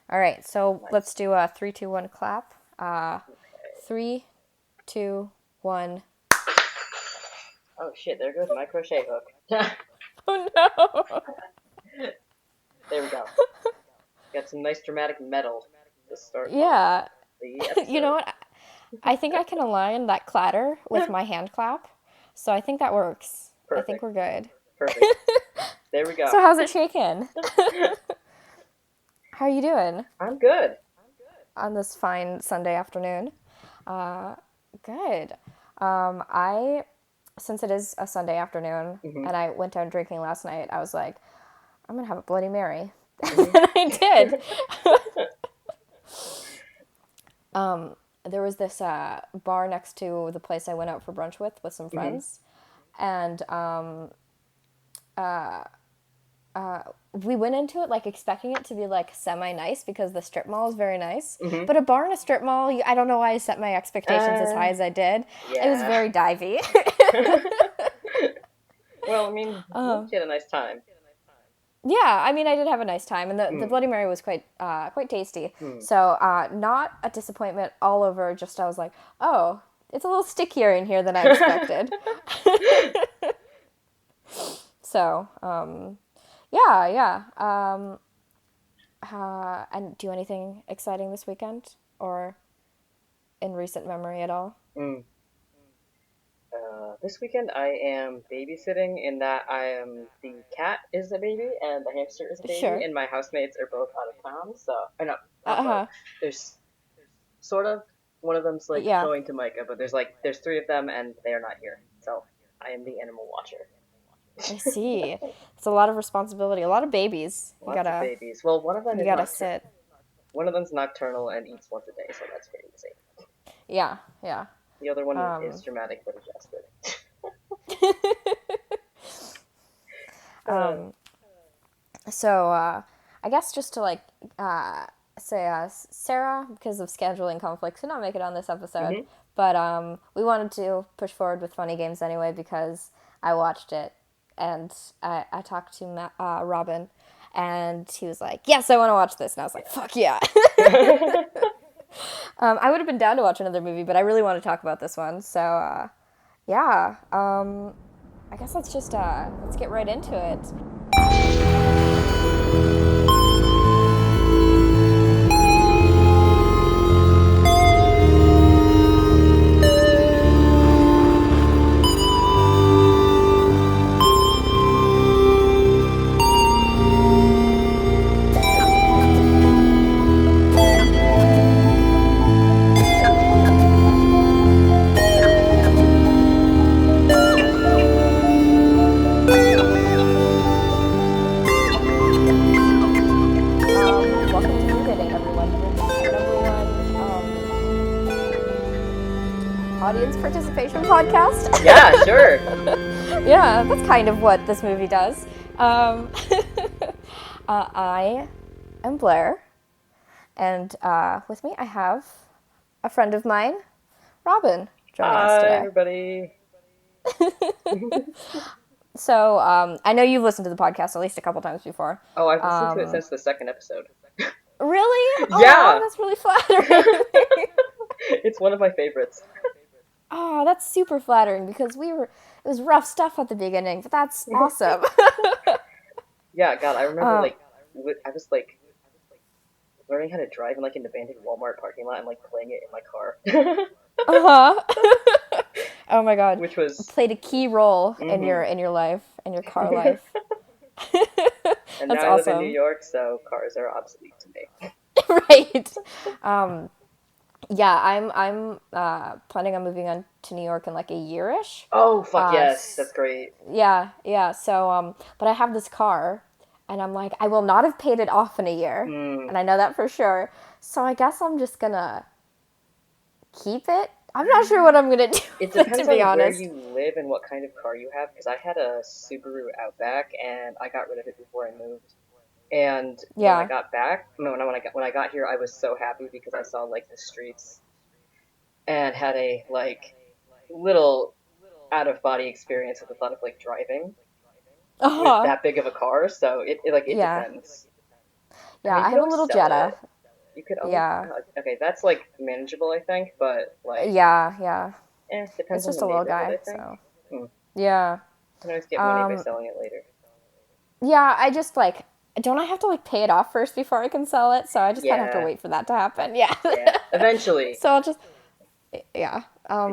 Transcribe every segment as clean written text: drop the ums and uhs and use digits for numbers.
All right, so Nice. let's do a 3, 2, 1 clap. Three, 2, 1. Oh shit, there goes my crochet hook. Oh no! There we go. Got some nice dramatic metal to start off Yeah, the you know episode. what? I think I can align that clatter with my hand clap, so I think that works. I think Perfect. we're good. Perfect. There we go. So how's it shaking? How are you doing I'm good. on this fine Sunday afternoon? Uh, Good. I since it is a Sunday afternoon Hmm. and I went down drinking last night, I was like, I'm gonna have a Bloody Mary. Hmm. And I did. There was this bar next to the place I went out for brunch with some Hmm. friends, and we went into it like expecting it to be like semi nice because the strip mall is very nice. Hmm. But a bar in a strip mall, I don't know why I set my expectations as high Uh, as I did. It was yeah. very divey. Well, I mean, at least you had a nice time. Yeah, I mean, I did have a nice time, and the Mm. Bloody Mary was quite tasty. Mm. So not a disappointment all over. Just I was like, oh, it's a little stickier in here than I expected. So yeah, yeah. And do anything exciting this weekend or in recent memory at all? Mm. This weekend I am babysitting in that the cat is a baby and the hamster is a baby Sure. and my housemates are both out of town. So, or no, not Uh both. huh. There's sort of one of them's like Yeah, going to Micah, but there's three of them and they are not here. So I am the animal watcher. I see. It's a lot of responsibility, a lot of babies. Lots of babies. Well, one of them You is gotta nocturnal. sit. One of them's nocturnal and eats once a day, so that's pretty easy. Yeah, yeah. The other one is Um, dramatic but adjusted. Uh, um, so I guess just to like uh, say Sarah, because of scheduling conflicts, could not make it on this episode. hmm. But we wanted to push forward with funny games anyway because I watched it and I talked to Robin, and he was like, "Yes, I want to watch this," and I was like, "Fuck yeah!" I would have been down to watch another movie, but I really want to talk about this one. So yeah, I guess let's get right into it. Welcome to Movie Date, everyone. Your number one audience participation podcast. Yeah, sure. Yeah, that's kind of what this movie does. Um, I am Blair, and with me I have a friend of mine, Robin, joining us Hi, today. everybody. So I know you've listened to the podcast at least a couple times before. Oh, I've listened to it since the second episode. Really? Oh, Yeah, that's really flattering. it's one of my favorites. Oh, that's super flattering because it was rough stuff at the beginning, but that's awesome. Yeah, God, I remember um, like I was like learning how to drive in like an abandoned Walmart parking lot and like playing it in my car, uh-huh. Oh my God. which was Played a key role in hmm. your life, in your car life. And now That's I live in New awesome. York, so cars are obsolete to me. Right. Um, yeah, I'm planning on moving on to New York in like a yearish. Oh, fuck Uh, yes, that's s- great. yeah, yeah. So but I have this car, and I'm like, I will not have paid it off in a year, Mm. and I know that for sure. So I guess I'm just gonna keep it. I'm not sure what I'm gonna do It with it, to depends be on where honest. you live and what kind of car you have, because I had a Subaru Outback and I got rid of it before I moved. And when I Yeah. got back, no, no, when I got here, I was so happy because I saw like the streets and had a like little out of body experience with the thought of like driving with Uh-huh. that big of a car. So it like it Yeah. depends. I Yeah, mean, you I could have a always little sell Jetta. it. You could always Yeah. okay, that's like manageable, I think, but like Yeah, yeah. depends It's on just the a little neighborhood, I guy, think. so. Hmm. Yeah. Can always get money by Um, selling it later. yeah, I just like don't I have to like pay it off first before I can sell it? So I just kind of have to Yeah, wait for that to happen. Yeah. yeah. Eventually, So I'll just yeah. is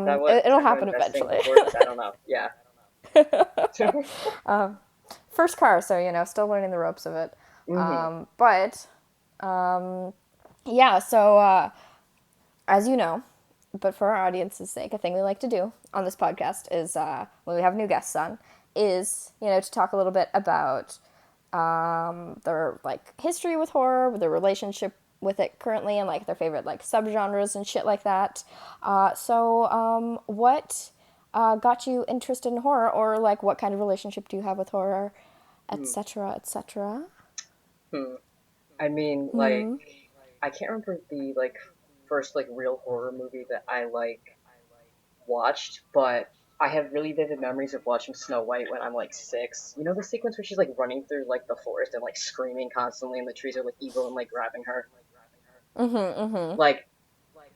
that what It'll crypto happen investing eventually. works? I don't know. Yeah. First car, so still learning the ropes of it. Hmm. But yeah, so as you know, but for our audience's sake, a thing we like to do on this podcast is when we have new guests on, is to talk a little bit about their like history with horror, their relationship with it currently, and like their favorite like subgenres and shit like that. So what got you interested in horror, or like what kind of relationship do you have with horror, Hmm. etc., etc. Hmm. I mean, like, I can't remember the like first like real horror movie that I like watched, but I have really vivid memories of watching Snow White when I'm like 6. You know the sequence where she's like running through like the forest and like screaming constantly, and the trees are like evil and like grabbing her. Like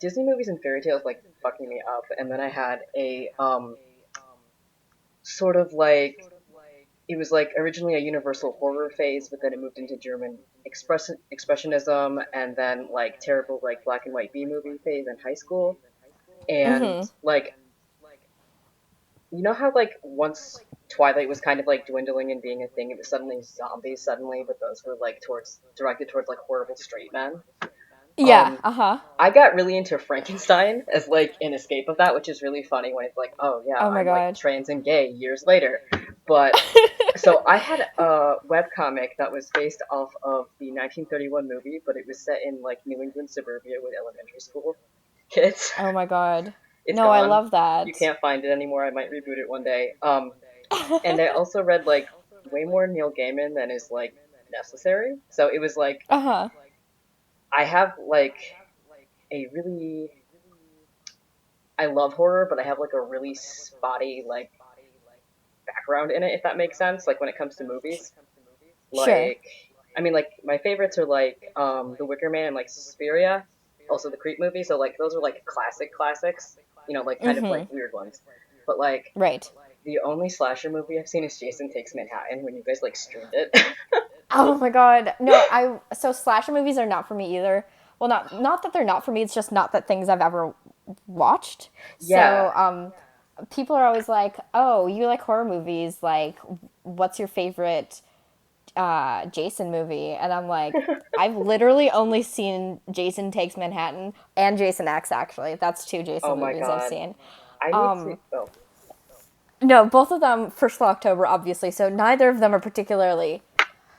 Disney movies and fairy tales like fucking me up, and then I had a sort of like it was like originally a universal horror phase, but then it moved into German expressionism, and then like terrible like black and white B movie phase in high school. And like you know how like once Twilight was kind of like dwindling and being a thing, it was suddenly zombies suddenly, but those were like towards directed towards like horrible straight men. Yeah. Um, Uh huh. I got really into Frankenstein as like an escape of that, which is really funny when it's like, oh yeah, Oh my I'm like god. trans and gay years later. But so I had a webcomic that was based off of the 1931 movie, but it was set in like New England suburbia with elementary school kids. Oh my god. It's No, I gone. love You that. can't find it anymore. I might reboot it one day. And I also read like way more Neil Gaiman than is like necessary. So it was like Uh huh. I have like a really I love horror, but I have like a really spotty like background in it, if that makes sense. Like when it comes to movies, Sure. like I mean, like my favorites are like The Wicker Man and like Suspiria, also the Creep movie. So like those are like classics, like kind of like weird ones. But like Right. the only slasher movie I've seen is Jason Takes Manhattan when you guys like streamed it. Oh my god. No, so slasher movies are not for me either. Well, not that they're not for me, it's just not that things I've ever watched. Yeah. So, people are always like, "Oh, you like horror movies. Like what's your favorite Jason movie?" And I'm like, I've literally only seen Jason Takes Manhattan and Jason X actually. That's two Oh Jason my movies I've god. seen. I need to. Oh, No, both of them first of October obviously. So neither of them are particularly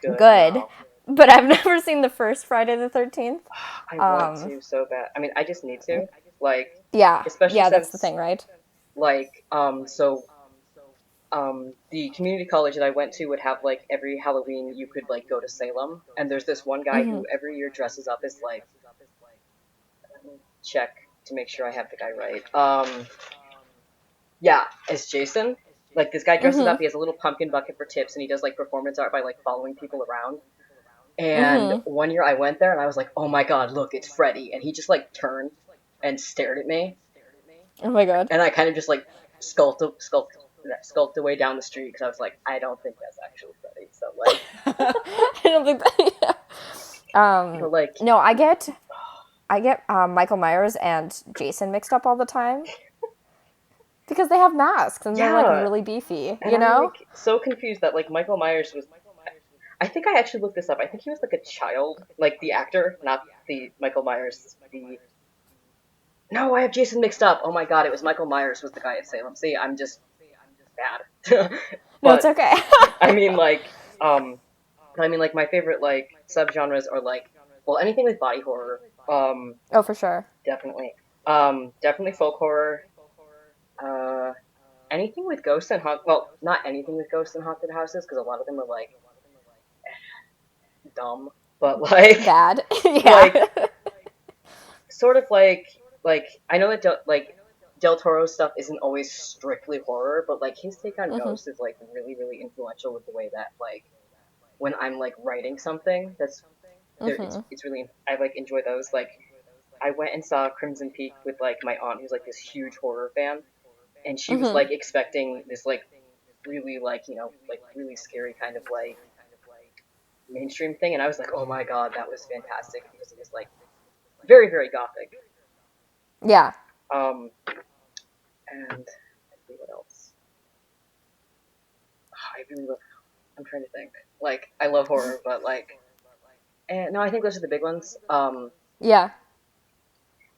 good. good, No. but I've never seen the first Friday the 13th. I want to so bad. I mean, I just need to. Like, Yeah, especially yeah, that's the since thing, right? like the community college that I went to would have like every Halloween you could like go to Salem, and there's this one guy who every year dresses up as like check to make sure I have the guy right. Yeah, as Jason. Like this guy dresses up. He has a little pumpkin bucket for tips, and he does like performance art by like following people around. And one year I went there, and I was like, "Oh my god, look, it's Freddy!" And he just like turned and stared at me, Oh my god. and I kind of just like skulked away down the street because I was like, I don't think that's actually Freddy. So like, I don't think that. but like, No, I get Michael Myers and Jason mixed up all the time because they have masks and they're like yeah, really beefy, and you I'm know? like so confused that like Michael Myers was. I think I actually looked this up. I think he was like a child, like the actor, not the Michael Myers. The no, I have Jason mixed up. Oh my god, it was Michael Myers was the guy at Salem. See, I'm just bad. No, it's But okay. I mean, like, um, like my favorite like subgenres are like, well, anything with body horror, Oh, for sure. definitely, definitely folk horror, uh, anything with ghosts and well, not anything with ghosts and haunted houses because a lot of them are like dumb, but like, Bad. like Yeah. sort of like I know that Del Toro's stuff isn't always strictly horror, but like his take on ghosts is like really really influential with the way that like when I'm like writing something that's it's really I like enjoy those. Like I went and saw Crimson Peak with like my aunt who's like this huge horror fan, and she was like expecting this like really like like really scary kind of like mainstream thing, and I was like, oh my god, that was fantastic because it was like very very gothic. Yeah. Um, and let's see what else. I really love. I'm trying to think. Like I love horror, but like, no, I think those are the big ones. Yeah.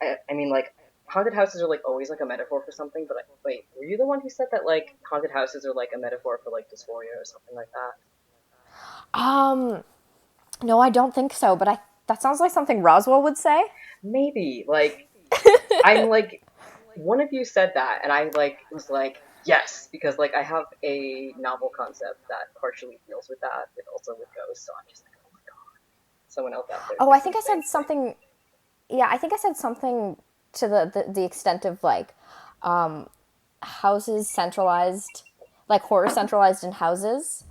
I mean like. Haunted houses are like always like a metaphor for something, but wait, were you the one who said that like haunted houses are like a metaphor for like dysphoria or something like that? Um, no, I don't think so, but that sounds like something Roswell would say. Maybe like I'm like one of you said that, and I like was like yes because like I have a novel concept that partially deals with that, but also with ghosts. So I'm just like, oh my god, someone else out there is Oh, I thinking think the I same said thing. something. Yeah, I think I said something to the extent of like houses centralized, like horror centralized in houses,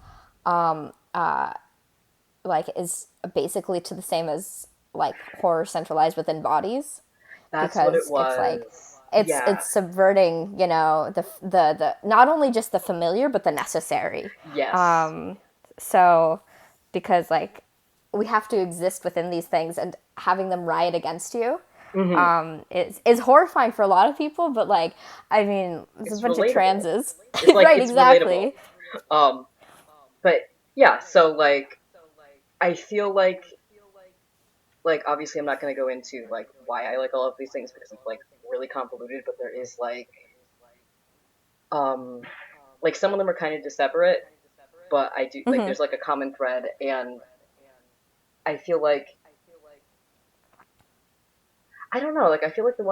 like is basically to the same as like horror centralized within bodies, That's what it because it's like was. it's Yeah. subverting, the not only just the familiar but the necessary. Yes. So because like we have to exist within these things, and having them riot against you Hmm. is horrifying for a lot of people, but like I mean it's a It's bunch of relatable. transes. It's like Right, it's relatable. exactly. Um, but yeah. So like I feel like obviously I'm not gonna go into like why I like all of these things because it's like really convoluted, but there is um like some of them are kind of separate, but I do like there's like a common thread, and I feel like I don't know, like I feel like the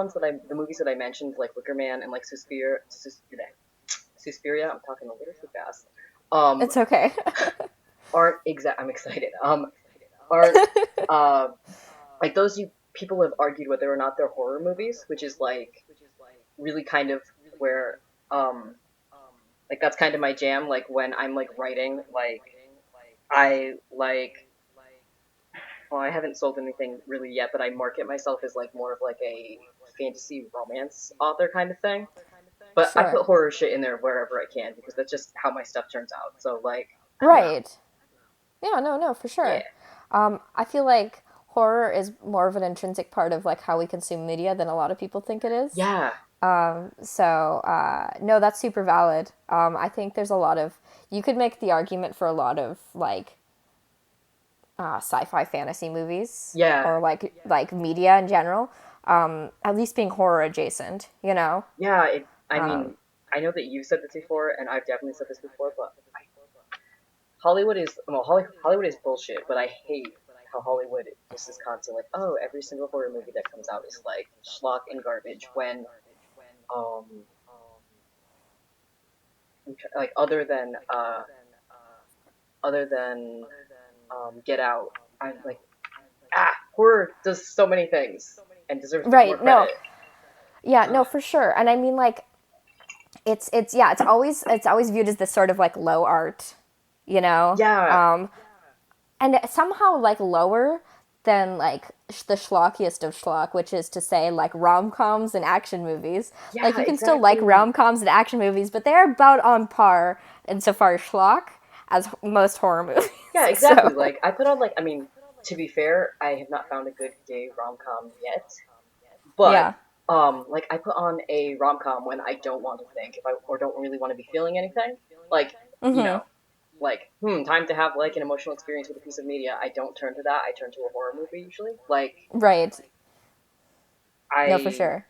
movies that I mentioned, like Wicker Man and like Suspiria, I'm talking a little too fast, um, It's okay. aren't exact. I'm excited. Aren't uh like those you people have argued whether or not they're horror movies, which is like really kind of where like that's kind of my jam. Like when I'm like writing, like I like well, I haven't sold anything really yet, but I market myself as like more of like a fantasy romance author kind of thing. But I Sure. put horror shit in there wherever I can because that's just how my stuff turns out. So like, I don't know. Right. Yeah, no, no, for Yeah. sure. I feel like horror is more of an intrinsic part of like how we consume media than a lot of people think it is. Yeah. No, that's super valid. I think there's a lot of you could make the argument for a lot of like sci-fi fantasy movies Yeah. or like media in general. At least being horror adjacent, you know. Yeah. I mean, I know that you've said this before, and I've definitely said this before, but Hollywood is well, Hollywood is bullshit. But I hate how Hollywood just is constantly like, oh, every single horror movie that comes out is like schlock and garbage. When um, like other than Get Out, I'm like, horror does so many things and deserves more Right. No. credit. Yeah. No, for sure. And I mean, like, it's yeah. It's always viewed as this sort of like low art, you know. Yeah, And somehow like lower than like the schlockiest of schlock, which is to say like rom-coms and action movies. Like yeah, you can still like exactly. rom-coms and action movies, but they're about on par insofar as schlock as most horror movies. Yeah, exactly. So Like I put on like I mean, to be fair, I have not found a good gay rom com yet. But yeah. like I put on a rom com when I don't want to think if I or don't really want to be feeling anything. Like you know, like time to have like an emotional experience with a piece of media. I don't turn to that. I turn to a horror movie usually. Like Right. No, for I sure.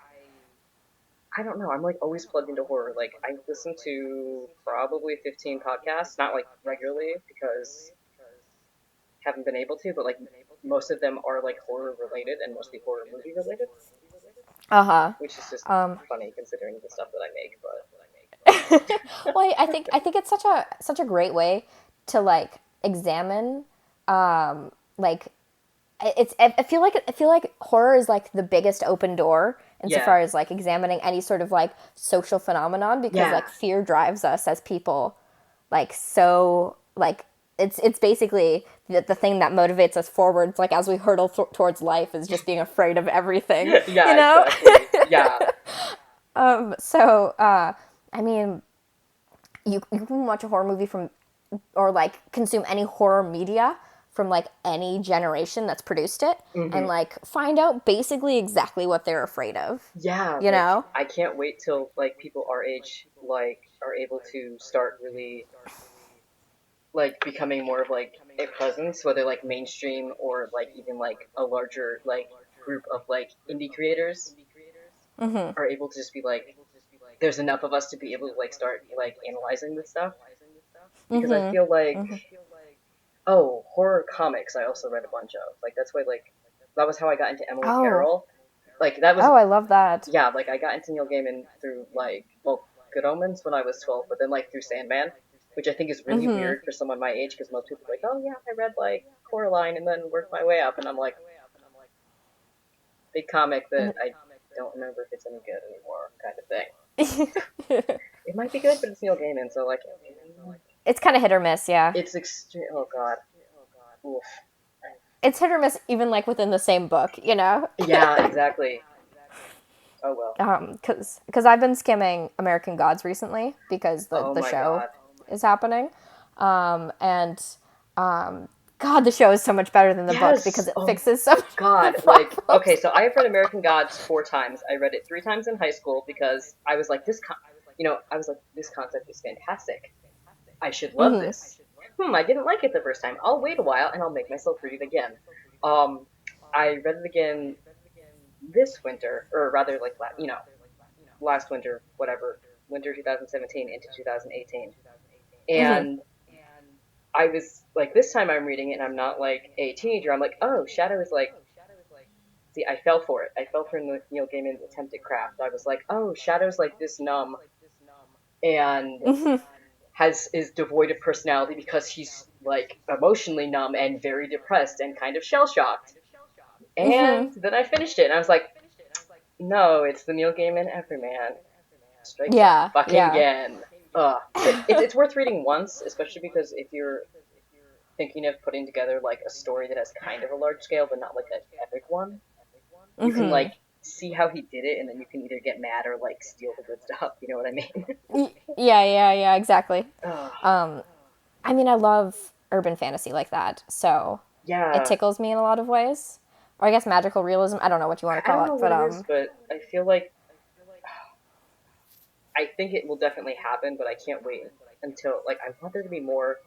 I don't know. I'm like always plugged into horror. Like I listen to probably 15 podcasts, not like regularly because haven't been able to, but like most of them are like horror related and mostly horror movie related, Uh-huh. which is just Um funny considering the stuff that I make. But well, I think it's such a great way to like examine like I feel like horror is like the biggest open door yeah, insofar as like examining any sort of like social phenomenon, because yeah, like fear drives us as people like so like it's basically the thing that motivates us forwards, like as we hurtle towards life, is just being afraid of everything, you Yeah, know. exactly. Yeah. So I mean, you can watch a horror movie from, or like consume any horror media from like any generation that's produced it, and Hmm. like find out basically exactly what they're afraid of, Yeah, you like know. I can't wait till like people our age like are able to start really like becoming more of like a presence, whether like mainstream or like even like a larger like group of like indie creators are able to just be like, there's enough of us to be able to like start like analyzing this stuff. Because I feel like, oh, horror comics I also read a bunch of. Like that's why like that was how I got into Emily Oh, Carroll. Like that was, oh, I love that. yeah, like I got into Neil Gaiman through like, well, Good Omens when I was 12, but then like through Sandman, which I think is really weird for someone my age because most people are like, oh yeah, I read like Coraline and then worked my way up, and I'm like, big comic that I don't remember if it's any good anymore, kind of thing. It might be good, but it's Neil Gaiman, so like, It's kind of hit or miss, yeah. it's extreme. Oh god, oof. It's hit or miss even like within the same book, you know. Yeah, exactly. Oh well. Because I've been skimming American Gods recently because Oh the my show god. is happening, and God, the show is so much better than the book because Yes. it Oh fixes so many God, like, okay, problems. so I've read American Gods 4 times. I read it 3 times in high school because I was like, I was like, this concept is fantastic. I should love this. I didn't like it the first time. I'll wait a while and I'll make myself read it again. Um, I read it again this winter, or rather, like, last winter, whatever, winter 2017 into 2018, and I was like, this time I'm reading it and I'm not like a teenager. I'm like, oh, Shadow is like, see, I fell for it. I fell for Neil Gaiman's attempted craft. I was like, oh, Shadow's like this numb and has is devoid of personality because he's like emotionally numb and very depressed and kind of shell shocked. And then I finished it and I was like, no, it's the Neil Gaiman Everyman. Strikes Yeah, fucking yeah. again. But it's worth reading once, especially because if you're thinking of putting together like a story that has kind of a large scale but not like an epic one, you can like see how he did it, and then you can either get mad or like steal the good stuff. You know what I mean? Yeah, yeah, yeah, exactly. Oh, I mean, I love urban fantasy like that, so it yeah, tickles me in a lot of ways. Or I guess magical realism. I don't know what you want to I don't call it, know but what it is, but I feel like I think it will definitely happen, but I can't wait until like I want there to be more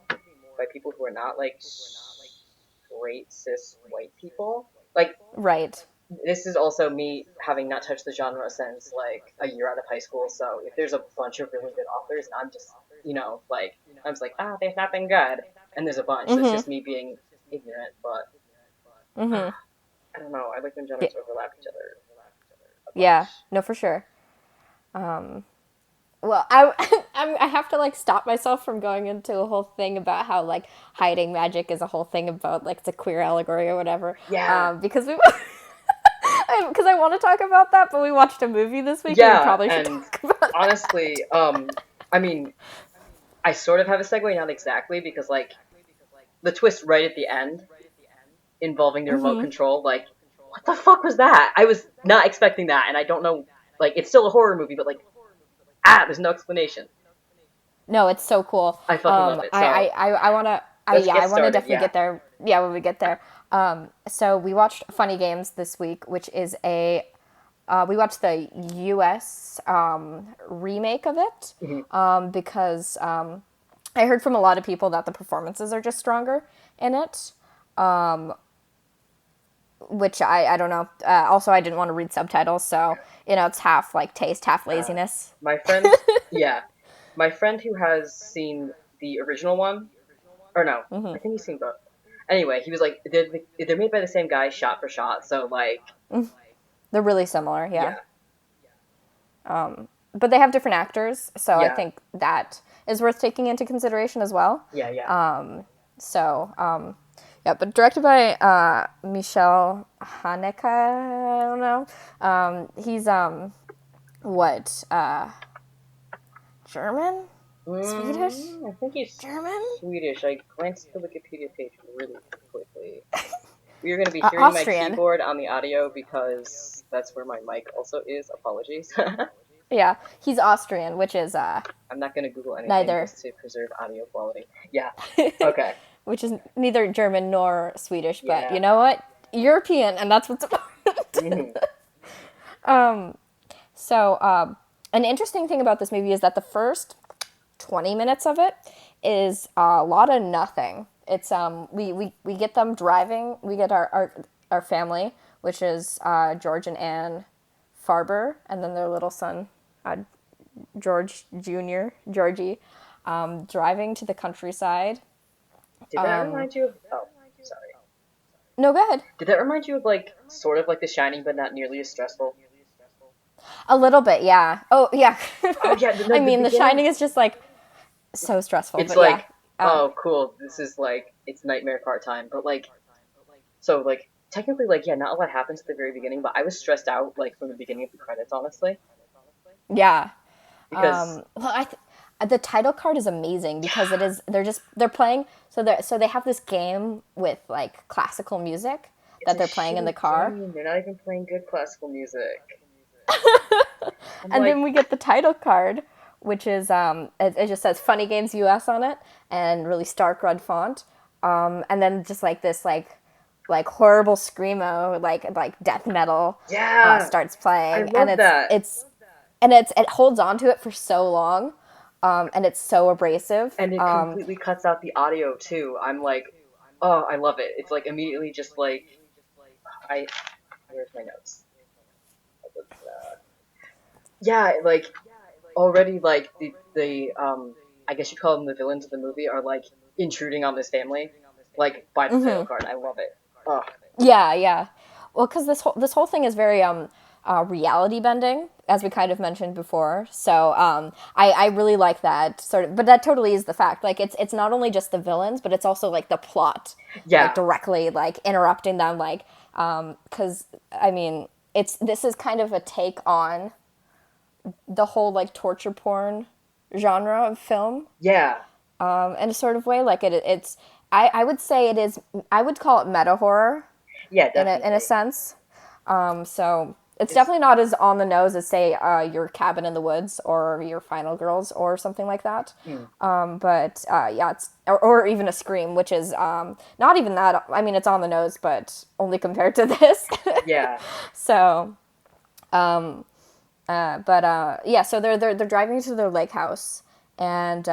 by people who are not like straight cis white people. Like right. this is also me having not touched the genre since like a year out of high school. So if there's a bunch of really good authors, and I'm just like I'm just like they've not been good, and there's a bunch. That's just me being ignorant, but I don't know. I like when Yeah, genres overlap each other a yeah, bunch. no, for sure. Well, I have to like stop myself from going into a whole thing about how like hiding magic is a whole thing about like it's a queer allegory or whatever. Yeah, Because we because I want to talk about that, but we watched a movie this week and we yeah, probably should and talk about that. honestly, I mean, I sort of have a segue, not exactly, because like the twist right at the end involving the remote control, like what the fuck was that? I was not expecting that, and I don't know. Like it's still a horror movie, but like there's no explanation. No, it's so cool. I fucking love it. So I want to. let's Yeah, get I want to started. definitely Yeah. get there. Yeah, when we get there. So we watched Funny Games this week, which is a. We watched the U.S. Remake of it Mhm. because I heard from a lot of people that the performances are just stronger in it, which I don't know. Also, I didn't want to read subtitles, so it's half like taste, half Uh, laziness. my friend, yeah, my friend who has seen the original one, or no, I think he's seen both. Anyway, he was like, they're made by the same guy, shot for shot. So like, They're really similar, yeah. yeah, But they have different actors, so I yeah, think that is worth taking into consideration as well. yeah, yeah. So, yeah, but directed by Michel Haneke. I don't know. He's what German? Swedish? I think he's German? Swedish. I glanced at the Wikipedia page really quickly. We are going to be hearing my Austrian. keyboard on the audio because that's where my mic also is. Apologies. Yeah, he's Austrian, which is I'm not going to Google anything neither, just to preserve audio quality. Yeah. Okay. which is neither German nor Swedish, but Yeah. you know what? European, and that's what's important. Hmm. So, an interesting thing about this movie is that the first 20 minutes of it is a lot of nothing. It's we get them driving. We get our family, which is George and Anne Farber, and then their little son, uh, George Jr. Georgie, driving to the countryside. Did that remind you of? Oh, sorry. No, go ahead. Did that remind you of like sort of like The Shining, but not nearly as stressful? A little bit, yeah. Oh, yeah. Oh yeah, no, I the mean, The beginning. Shining is just like so stressful, It's but yeah. like, oh, cool. This is like it's nightmare part time, but like, so like technically, like yeah, not a lot happens at the very beginning, but I was stressed out like from the beginning of the credits, honestly, Yeah. because Well, the title card is amazing because it yeah, is they're playing they have this game with like classical music it's that a they're playing in shitty the car. game. They're not even playing good classical music. I'm And then like, we get the title card, which is it just says Funny Games US on it and really stark red font. And then just like this like horrible screamo like death metal yeah, starts I playing, and love that. it holds on to it for so long, and it's so abrasive. And it completely cuts out the audio too. I'm like, oh, I love it. It's like immediately just like I. Where's my notes? Yeah, like already like the I guess you call them the villains of the movie are like intruding on this family, like by the title card. I love it. Oh Yeah, yeah. Well, because this whole thing is very reality bending, as we kind of mentioned before. So I really like that sort of, but that totally is the fact. Like it's not only just the villains, but it's also like the plot, like yeah, directly like interrupting them. Like because I mean it's this is kind of a take on the whole like torture porn genre of film, yeah, in a sort of way. Like it's I would say it is. I would call it meta horror yeah, in a definitely. sense. So it's It's definitely not as on the nose as say your Cabin in the Woods or your Final Girls or something like that. mm, But yeah, it's or even a Scream, which is not even that. I mean, it's on the nose, but only compared to this. yeah, So, but yeah, so they're driving to their lake house, and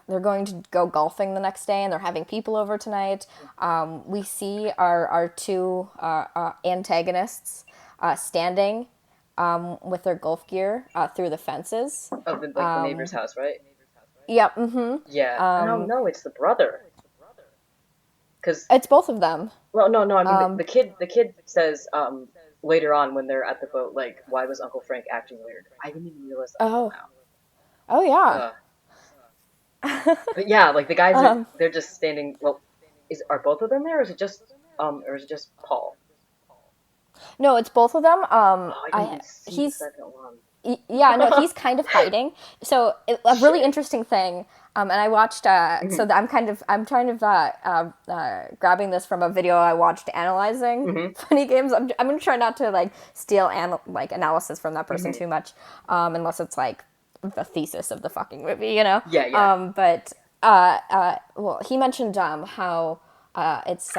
they're going to go golfing the next day, and they're having people over tonight. We see our two antagonists standing with their golf gear through the fences. of the like the neighbor's house, right? Yep. Mm-hmm. Yeah. Oh no, it's the brother. Cause It's both of them. well, no, no. I mean the kid says later on when they're at the boat, like, why was Uncle Frank acting weird? I didn't even realize that until Oh. Oh yeah. now. But yeah, like the guys are they're just standing. Well, is are both of them there, or is it just Paul? No, it's both of them. Oh, I didn't I even see the he's second one. yeah, no, he's kind of hiding. So a really Shit. interesting thing, and I watched. Hmm. So I'm kind of grabbing this from a video I watched analyzing Hmm. funny games. I'm gonna try not to like steal like analysis from that person Hmm. too much, unless it's like the thesis of the fucking movie, you know. Yeah, yeah. But well, he mentioned how it's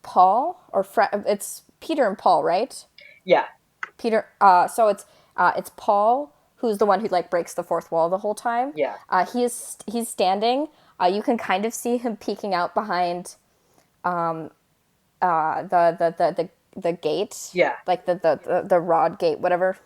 Paul it's Peter and Paul, right? Yeah. Peter. So it's Paul who's the one who like breaks the fourth wall the whole time. Yeah. He's standing. You can kind of see him peeking out behind the gate, Yeah. like the rod gate, whatever.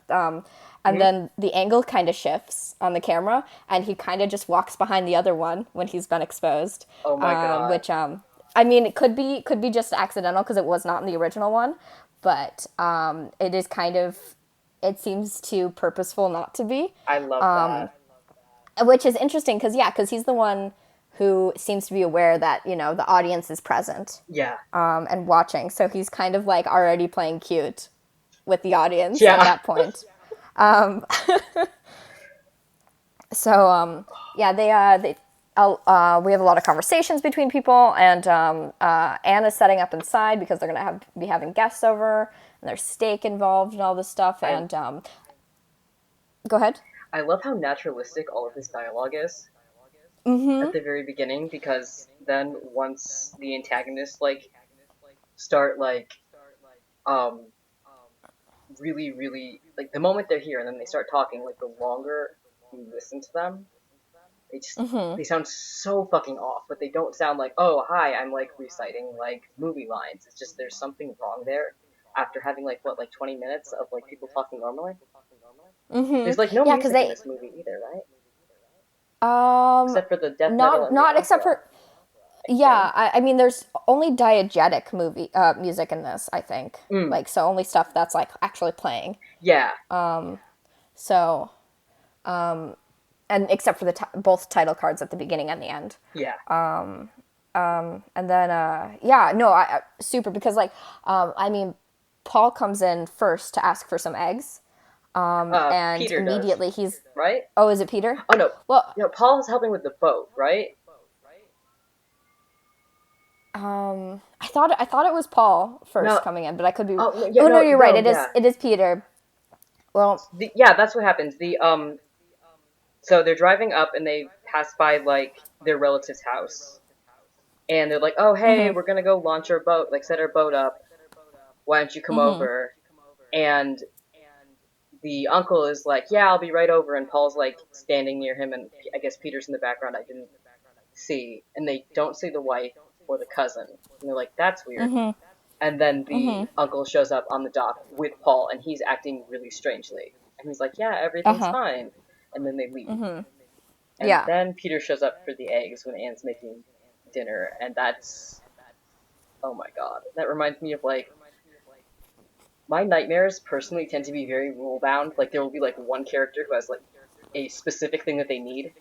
And Hmm. then the angle kind of shifts on the camera, and he kind of just walks behind the other one when he's been exposed. Oh my god. Which I mean, it could be just accidental because it was not in the original one, but it is kind of it seems too purposeful not to be, I love that. which is interesting because he's the one who seems to be aware that the audience is present Yeah. and watching, so he's kind of like already playing cute with the audience at Yeah. that point. Um, So yeah, we have a lot of conversations between people, and Anna's setting up inside because they're gonna be having guests over, and there's steak involved and all this stuff. I And go ahead. I love how naturalistic all of this dialogue is at Mm-hmm. the very beginning, because then once the antagonists like start like um really really like the moment they're here and then they start talking, like the longer you listen to them, they just Mm-hmm. they sound so fucking off, but they don't sound like, oh hi, I'm like reciting like movie lines. It's just there's something wrong there after having like what, like 20 minutes of like people talking normally. Mm-hmm. There's like no Yeah, because music in they this movie either, right? um Except for the death metal not and the not except opera, for I yeah. think. I mean, there's only diegetic movie music in this. I think Mm, like so only stuff that's like actually playing. yeah, So and except for both title cards at the beginning and the end. yeah. And then yeah, no, super because like I mean, Paul comes in first to ask for some eggs, and Peter does, immediately he's right? oh, is it Peter? Oh no, Well, no. Paul's helping with the boat, right? I thought it was Paul No. first coming in, but I could be. Oh no, yeah, Oh no, no, you're right. no, It yeah. is Peter. Well, Yeah, that's what happens. So they're driving up and they pass by like their relative's house, and they're like, "Oh, hey, we're gonna go launch our boat, like set our boat up. Why don't you come over?" And the uncle is like, "Yeah, I'll be right over." And Paul's like standing near him, and I guess Peter's in the background. I didn't see, and they don't see the wife or the cousin, and they're like, "That's weird." And then the uncle shows up on the dock with Paul, and he's acting really strangely, and he's like, "Yeah, uh everything's huh, fine." And then they leave. And yeah. then Peter shows up for the eggs when Anne's making dinner, and that's, oh my god. That reminds me of like my nightmares personally tend to be very rule bound. Like there will be like one character who has like a specific thing that they need,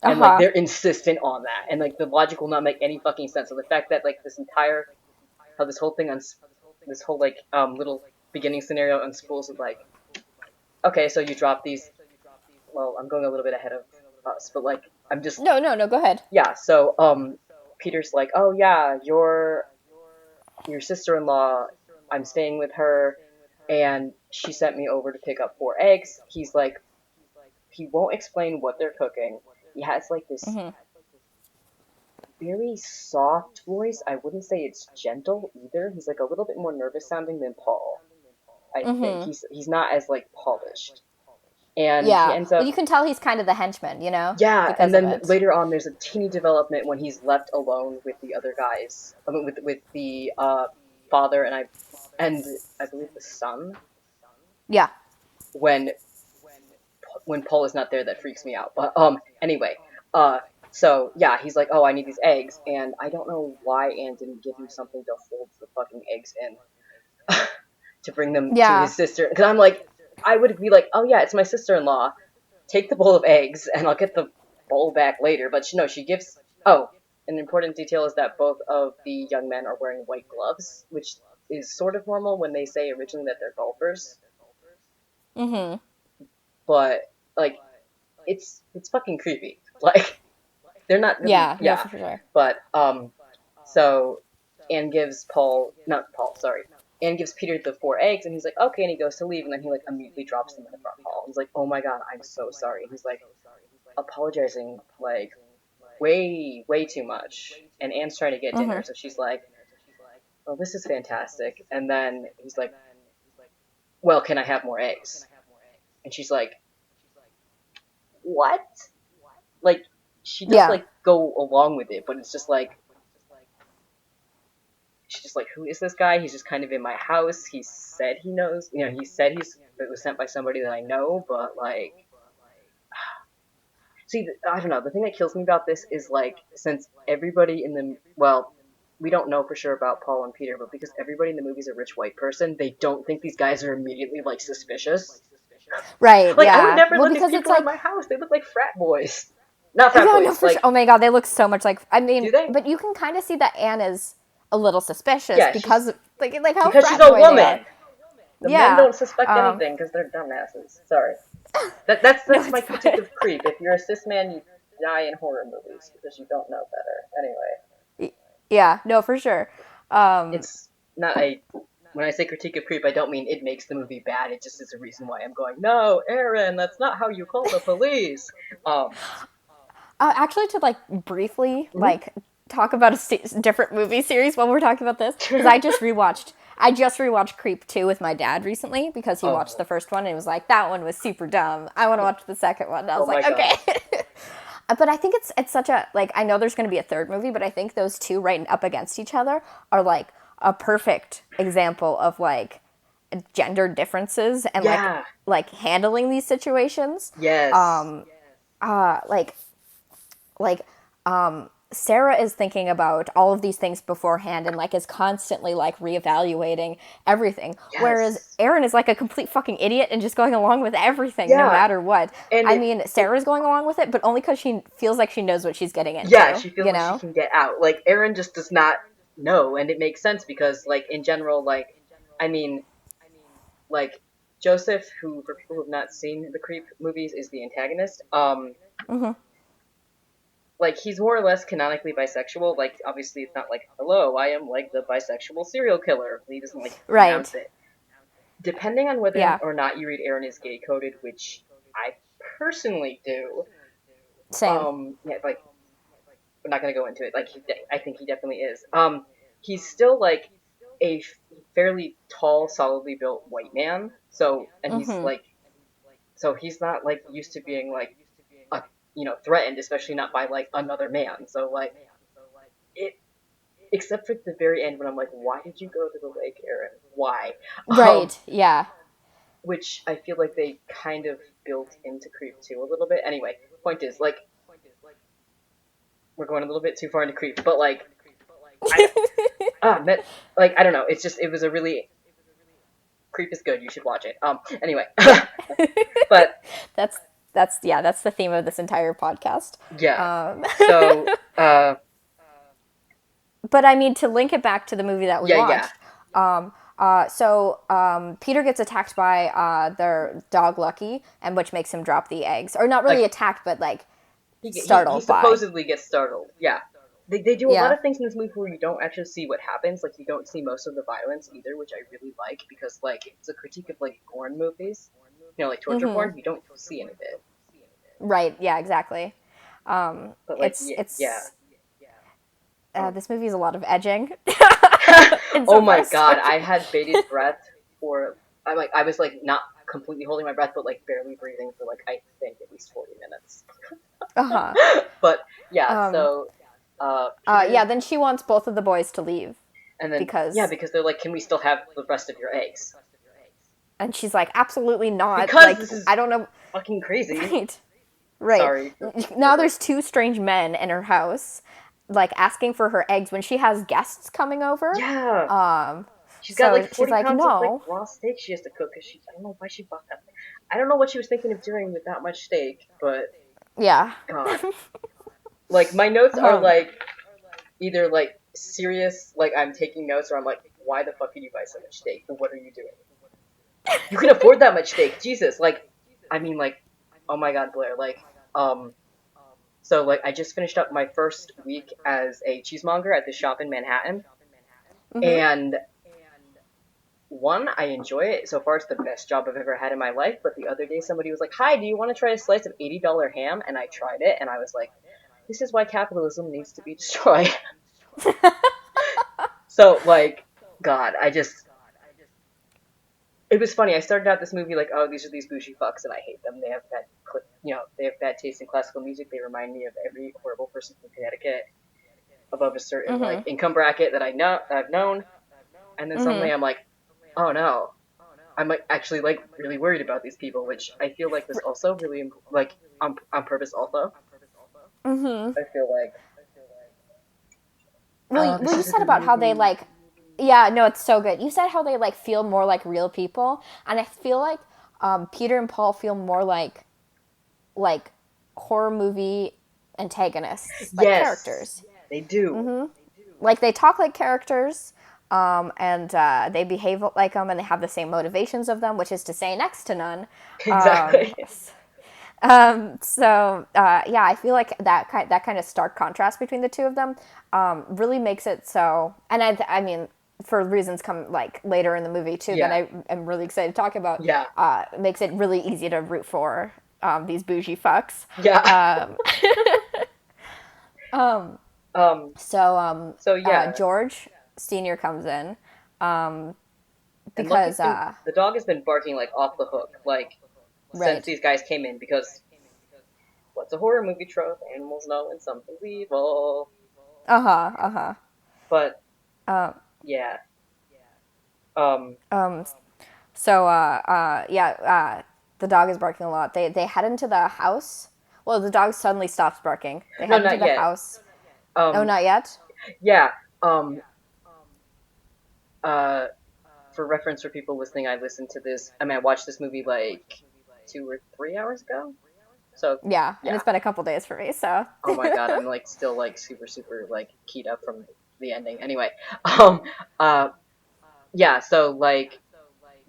Uh and like huh. they're insistent on that, and like the logic will not make any fucking sense. So the fact that like this entire how this whole thing this whole like little beginning scenario unspools with like, okay, so you drop these. Well, I'm going a little bit ahead of us, but like I'm just, No, no, no. Go ahead. yeah. So Peter's like, oh yeah, your sister-in-law. I'm staying with her, and she sent me over to pick up 4 eggs. He's like, he won't explain what they're cooking. He has like this very soft voice. I wouldn't say it's gentle either. He's like a little bit more nervous sounding than Paul. I think he's not as like polished, and he Yeah. ends Well, up, you can tell he's kind of the henchman, yeah. And because of then it. later on, there's a teeny development when he's left alone with the other guys. I mean, with the father and I believe the son, Yeah. when Paul is not there, that freaks me out. But anyway, uh, so yeah, he's like, oh, I need these eggs, and I don't know why Anne didn't give him something to hold the fucking eggs in to bring them to Yeah. his sister. Because I'm like, I would be like, oh yeah, it's my sister-in-law. Take the bowl of eggs, and I'll get the bowl back later. But no, she gives. Oh, an important detail is that both of the young men are wearing white gloves, which is sort of normal when they say originally that they're golfers. But like, it's fucking creepy. Like they're not really, Yeah. No, yeah. for sure. But so Anne gives Paul, not Paul, sorry. Anne gives Peter the 4 eggs, and he's like, okay, and he goes to leave, and then he like immediately drops them in front of Paul. He's like, oh my god, I'm so sorry. And he's like apologizing like way too much. And Anne's trying to get dinner, so she's like, well, this is fantastic. And then he's like, well, can I have more eggs? And she's like, what? Like she does Yeah. like go along with it, but it's just like she's just like, who is this guy? He's just kind of in my house. He said he knows, he said it was sent by somebody that I know, but like, see, I don't know. The thing that kills me about this is like, since everybody in the, well, we don't know for sure about Paul and Peter, but because everybody in the movie is a rich white person, they don't think these guys are immediately like suspicious. Right. Like, I would Yeah. never Well, let these because it's people in like my house. They look like frat boys. Not frat yeah, no, boys. for sure. Like, Oh my god, they look so much like. I mean, do they? but you can kind of see that Anne is a little suspicious Yeah, she's because like how because she's frat a boy they are. woman. The men Yeah. don't suspect anything because they're dumbasses. Sorry. No, That's it's my critique fine. of Creep. If you're a cis man, you die in horror movies because you don't know better. Anyway, Yeah, no, for sure. Um, it's not a when I say critique of Creep, I don't mean it makes the movie bad. It just is a reason why I'm going, no, Aaron, that's not how you call the police. Um, Actually, to like briefly mhm. like talk about a different movie series while we're talking about this, because I just rewatched Creep 2 with my dad recently because he watched Oh, the first one and he was like, that one was super dumb. I want to watch the second one. And I oh was my like, okay. god. But I think it's such a like I know there's going to be a third movie, but I think those two right up against each other are like a perfect example of like gender differences and Yeah. like handling these situations. Yes. Like like Sara is thinking about all of these things beforehand and like is constantly like reevaluating everything, whereas Yes. Aaron is like a complete fucking idiot and just going along with everything no Yeah. matter what. And I mean, it Sarah's going along with it, but only because she feels like she knows what she's getting yeah, into, she feels you like she know? can get out. Like Aaron just does not know, and it makes sense because like in general, like I mean, like Joseph, who for people who have not seen the Creep movies, is the antagonist. Like he's more or less canonically bisexual. Like obviously it's not like hello, I am like the bisexual serial killer. He doesn't like announce Right. it. Depending on whether Yeah. or not you read Aaron is gay coded, which I personally do. Same. Yeah, like we're not gonna go into it. Like I think he definitely is. He's still like a fairly tall, solidly built white man. So and he's like so he's not like used to being like a threatened, especially not by like another man. So like it except for the very end when I'm like, why did you go to the lake, Aaron? Why? Um, Right. Yeah. which I feel like they kind of built into Creep 2 a little bit. Anyway, point is, like, we're going a little bit too far into Creep, but like, I met like I don't know. It's just it was a really Creep is good. You should watch it. Anyway, but that's that's the theme of this entire podcast. yeah. Um, So but I mean, to link it back to the movie that we yeah, yeah. watched, Peter gets attacked by their dog Lucky, and which makes him drop the eggs, or not really Like attacked, but like he startled by. supposedly gets startled. Yeah. They do a lot Yeah. of things in this movie where you don't actually see what happens. Like you don't see most of the violence either, which I really like because like it's a critique of like porn movies, like torture porn. You don't see any of it. Right. Yeah. Exactly. But like It's yeah, yeah. it's Um, this movie is a lot of edging oh my insofar. god, I had bated breath for I was like not completely holding my breath, but like barely breathing for like I think at least 40 minutes. Uh huh. But yeah, so Yeah. Peter, Then she wants both of the boys to leave and then yeah, because, because they're like, can we still have the rest of your eggs? and she's like, absolutely not. Because Like this is I don't know. fucking crazy. Right. Right. Sorry for Now like there's two strange men in her house, like asking for her eggs when she has guests coming over. yeah. She's got So like she's 40 like, pounds of like no. raw steak she has to cook because she I don't know why she bought that. I don't know what she was thinking of doing with that much steak, but Yeah. God, like my notes are like either like serious, like I'm taking notes, or I'm like, why the fuck did you buy so much steak? What are you doing? You can afford that much steak, Jesus! Like, I mean, like, oh my God, Blair, like, um, so like I just finished up my first week as a cheesemonger at this shop in Manhattan, and one, I enjoy it. So far, it's the best job I've ever had in my life. But the other day, somebody was like, "Hi, do you want to try a slice of $80 ham?" And I tried it, and I was like, "This is why capitalism needs to be destroyed." So, like, God, it was funny. I started out this movie like, oh, these are these bougie fucks, and I hate them. They have bad, they have bad taste in classical music. They remind me of every horrible person from Connecticut above a certain like income bracket that I've known. And then suddenly I'm like, oh no, I'm like actually like really worried about these people, which I feel like was also really like on purpose. Also, I feel like Well, this you is a said good about how they movie. like, yeah, no, it's so good. You said how they like feel more like real people, and I feel like Peter and Paul feel more like horror movie antagonists, like Yes, characters. they do. Like they talk like characters. and they behave like them, and they have the same motivations of them, which is to say, next to none. Exactly. Yeah, I feel like that kind of stark contrast between the two of them really makes it so. And I mean, for reasons come like later in the movie too that Yeah. I am really excited to talk about, Yeah. makes it really easy to root for these bougie fucks. Yeah. Um. So So yeah, George Senior comes in and lucky, because and the dog has been barking like off the hook, like since right. these guys came in. Because what's a horror movie trope? Animals know when something's evil. Uh huh. Uh huh. But yeah. Um. The dog is barking a lot. They head into the house. Well, the dog suddenly stops barking. They No, head into not the yet. house. Oh, Um. not yet. Yeah. Um. Uh. For reference, for people listening, I listened to this. I mean, I watched this movie like 2 or 3 hours ago. So Yeah, and yeah. it's been a couple days for me. So. Oh my god, I'm like still like super super like keyed up from the ending. Anyway, um, uh, yeah. So like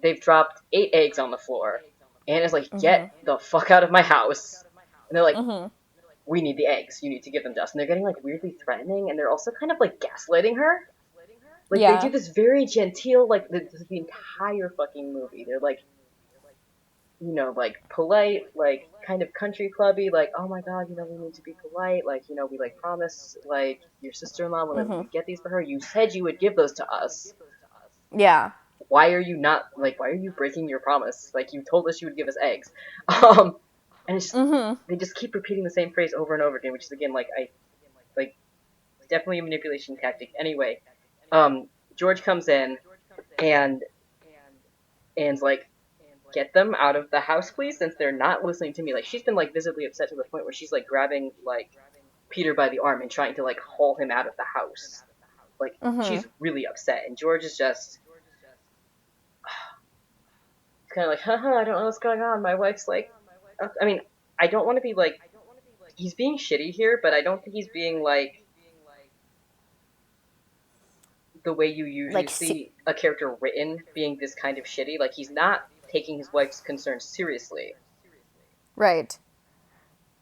they've dropped 8 eggs on the floor, and it's like, get Mhm. the fuck out of my house. And they're like, Mhm. we need the eggs. You need to give them to us. And they're getting like weirdly threatening, and they're also kind of like gaslighting her. Like they do Yeah. this very genteel, like the entire fucking movie. They're like, like polite, like kind of country clubby, like, oh my god, we need to be polite, like, we like promise, like, your sister-in-law whenever Mhm. we get these for her, you said you would give those to us. Yeah. Why are you not, like, why are you breaking your promise? Like, you told us you would give us eggs. Um, and it's just, Mhm. they just keep repeating the same phrase over and over again, which is, again, like, definitely a manipulation tactic. Anyway, George comes in, and, and's like, get them out of the house, please, since they're not listening to me. Like, she's been, like, visibly upset to the point where she's, like, grabbing, like, Peter by the arm and trying to, like, haul him out of the house. Like, Mhm. she's really upset. And George is just kind of like, haha, I don't know what's going on. My wife's, like, I mean, I don't want to be, like, he's being shitty here, but I don't think he's being, like, the way you usually Like, see a character written being this kind of shitty. Like, he's not taking his wife's concerns seriously. right.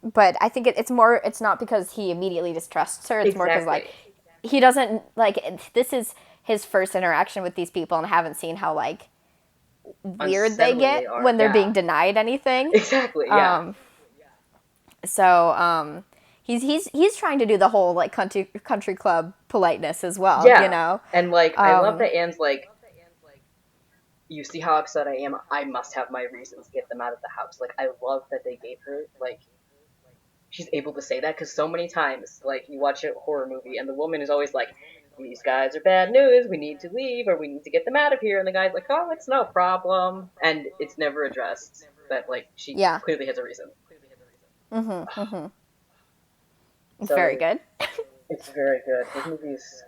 But I think it's more. It's not because he immediately distrusts her. It's more because like Exactly. he doesn't like. This is his first interaction with these people, and haven't seen how like weird they Unsettling they get are. when they're Yeah. being denied anything. Exactly, yeah. Um, so he's trying to do the whole like country club politeness as well, you Yeah. know. And, like, I love Um, that Anne's like, you see how upset I am? I must have my reasons. Get them out of the house. Like, I love that they gave her, like, she's able to say that, because so many times, like, you watch a horror movie and the woman is always like, these guys are bad news, we need to leave, or we need to get them out of here, and the guy's like, oh, it's no problem, and it's never addressed that, like, she yeah, clearly has a reason. it's very So good. it's very good. This movie's,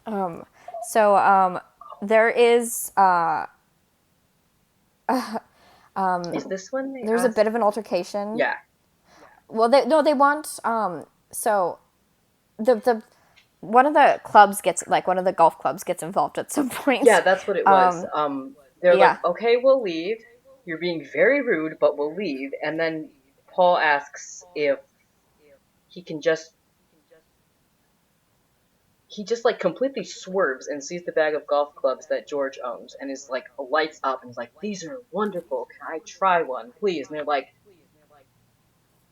um, So there is is this when they there's a ask? bit of an altercation. Yeah, Well, they want so the one of the clubs gets like one of the golf clubs gets involved at some yeah, point. that's what it was. Um, They're like, yeah, okay, we'll leave. You're being very rude, but we'll leave. And then Paul asks if he can just he just like completely swerves and sees the bag of golf clubs that George owns and is like lights up and is like, these are wonderful. Can I try one, please? And they're like,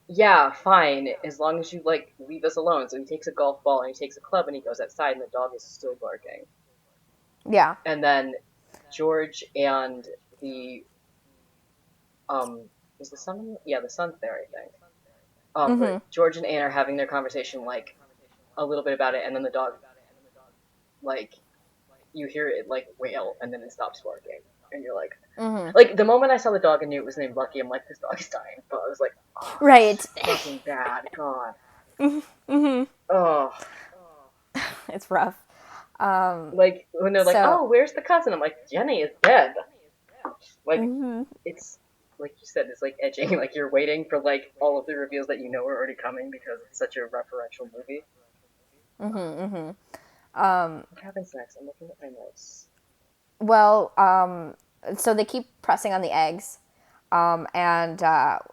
yeah, fine, as long as you like leave us alone. So he takes a golf ball and he takes a club and he goes outside and the dog is still barking. yeah. And then George and the um is the son, yeah, the son's there, I think. But George and Anne are having their conversation like a little bit about it, and then the dog, like, you hear it like wail and then it stops barking. And you're like the moment I saw the dog and knew it was named Lucky, I'm like, this dog is dying. But I was like, oh, this Right. is fucking bad. God. Oh. It's rough. Like, when they're like, So oh, where's the cousin? I'm like, Jenny is dead. Like, it's, like you said, it's like edging. Like, you're waiting for, like, all of the reveals that you know are already coming because it's such a referential movie. What happens next? I'm looking at my notes. Well, so they keep pressing on the eggs. And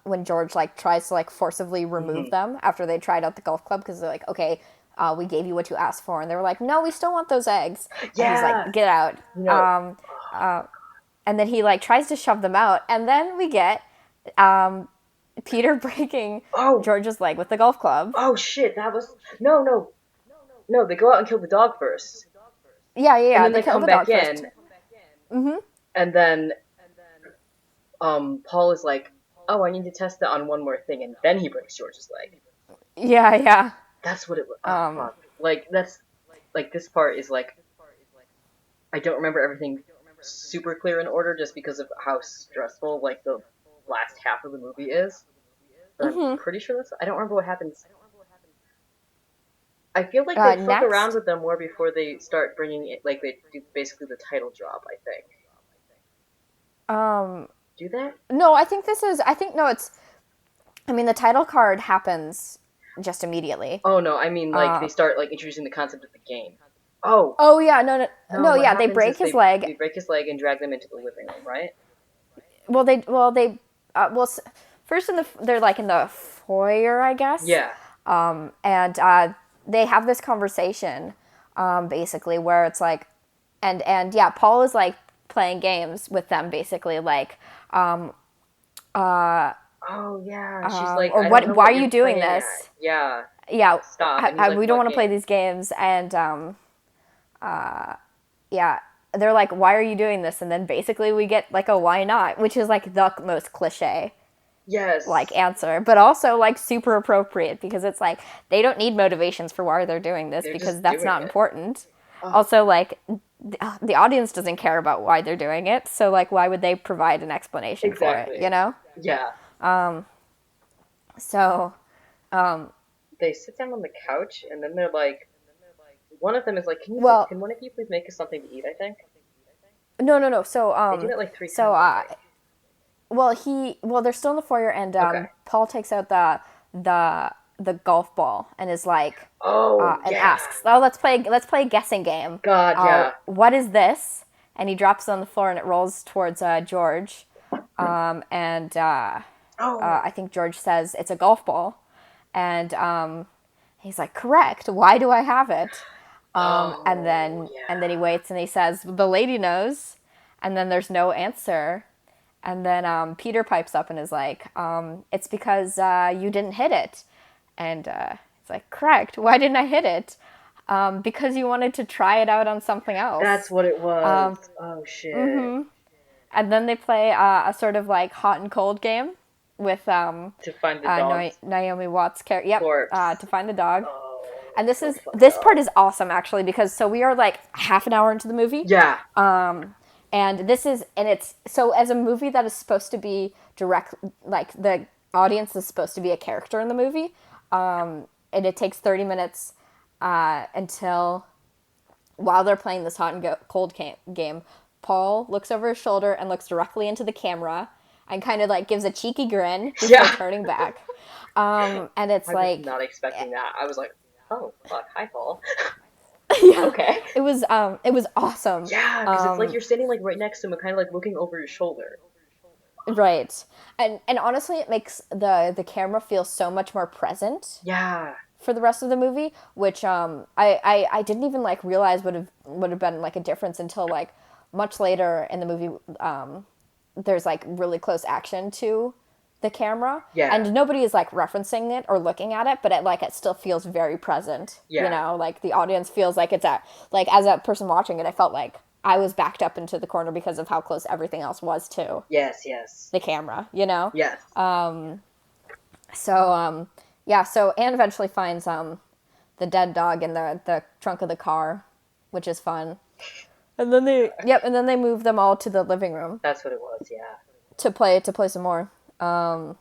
when George like tries to like forcibly remove Hmm. them after they tried out the golf club because they're like, okay, we gave you what you asked for, and they were like, no, we still want those eggs, and he's like, Yeah, get out. you know. And then he like tries to shove them out, and then we get um, Peter breaking Oh, George's leg with the golf club. oh shit! That was no, no, no. They go out and kill the dog first, Yeah, yeah, and yeah. then They they kill come the back dog first. in, Mm-hmm. and then Paul is like, "Oh, I need to test it on one more thing," and then he breaks George's leg. Yeah, yeah. That's what it was. Oh Um, fuck! Like that's like this part is like I don't remember everything super clear in order just because of how stressful like the last half of the movie is. But I'm mm-hmm. pretty sure that's. I don't remember what happens. I feel like they fuck around Next. with them more before they start bringing it. Like they do basically the title drop. I think. Um, Do that? no, I think this is. I think no, it's. I mean, the title card happens just immediately. Oh no, I mean like they Uh, start like introducing the concept of the game. Oh oh yeah, no, no, no, no, what yeah. They happens break is his they leg. they break his leg and drag them into the living room, right? Well, first they're like in the foyer, I guess. Yeah. And they have this conversation, basically where it's like, and yeah, Paul is like playing games with them, basically like, Oh yeah. She's like, or I don't what? know Why what are you're you doing playing at. this? Yeah. Yeah, Stop. And he's like, we don't what want to play game? these games, and yeah, they're like, why are you doing this? And then basically we get like a why not, which is like the most cliche like Yes. answer, but also like super appropriate because it's like they don't need motivations for why they're doing this They're because just that's doing not it. important. Oh, Also, like the audience doesn't care about why they're doing it, so like why would they provide an explanation for it, exactly. you know? Yeah. So, They sit down on the couch and then they're like, one of them is like, well, can one of you please make us something to eat? I think no, no, no. So, they do that like three so times. I think. well, they're still in the foyer, and Okay. Paul takes out the the golf ball and is like, Oh and yeah. asks, "Oh, let's play a guessing game. God yeah. What is this?" And he drops it on the floor, and it rolls towards George, and Oh. I think George says it's a golf ball, and he's like, "Correct. Why do I have it?" Oh And then he yeah. waits, and he says, "The lady knows," and then there's no answer. And then Peter pipes up and is like, "It's because you didn't hit it." And it's like, "Correct. Why didn't I hit it?" Because you wanted to try it out on something That's else. what it was. Oh shit. And then they play a sort of like hot and cold game with To find the dog's Naomi Watts' character. Yep, corpse. to find the dog. Oh, And that's so fucked this part up. is awesome actually because so we are like half an hour into the movie, Yeah. and this is and it's so as a movie that is supposed to be direct, like the audience is supposed to be a character in the movie, and it takes 30 minutes until while they're playing this hot and cold game, Paul looks over his shoulder and looks directly into the camera and kind of like gives a cheeky grin before Yeah. turning back. And it's I was like, not expecting that. I was like, oh fuck, hi Paul. yeah, Okay. it was awesome. Yeah, because it's like you're standing like right next to him and kind of like looking over your shoulder. Right. And honestly, it makes the camera feel so much more present Yeah. for the rest of the movie, which I didn't even like realize would have been like a difference until like much later in the movie. There's like really close action to the camera, Yeah. and nobody is like referencing it or looking at it, but it still feels very present. You Yeah. know, like the audience feels like it's at like as a person watching it, I felt like I was backed up into the corner because of how close everything else was to Yes, yes. the camera. You know, Yes. so yeah, so Anne eventually finds the dead dog in the trunk of the car, which is fun. And then they move them all to the living room That's what it was, yeah. to play some more. And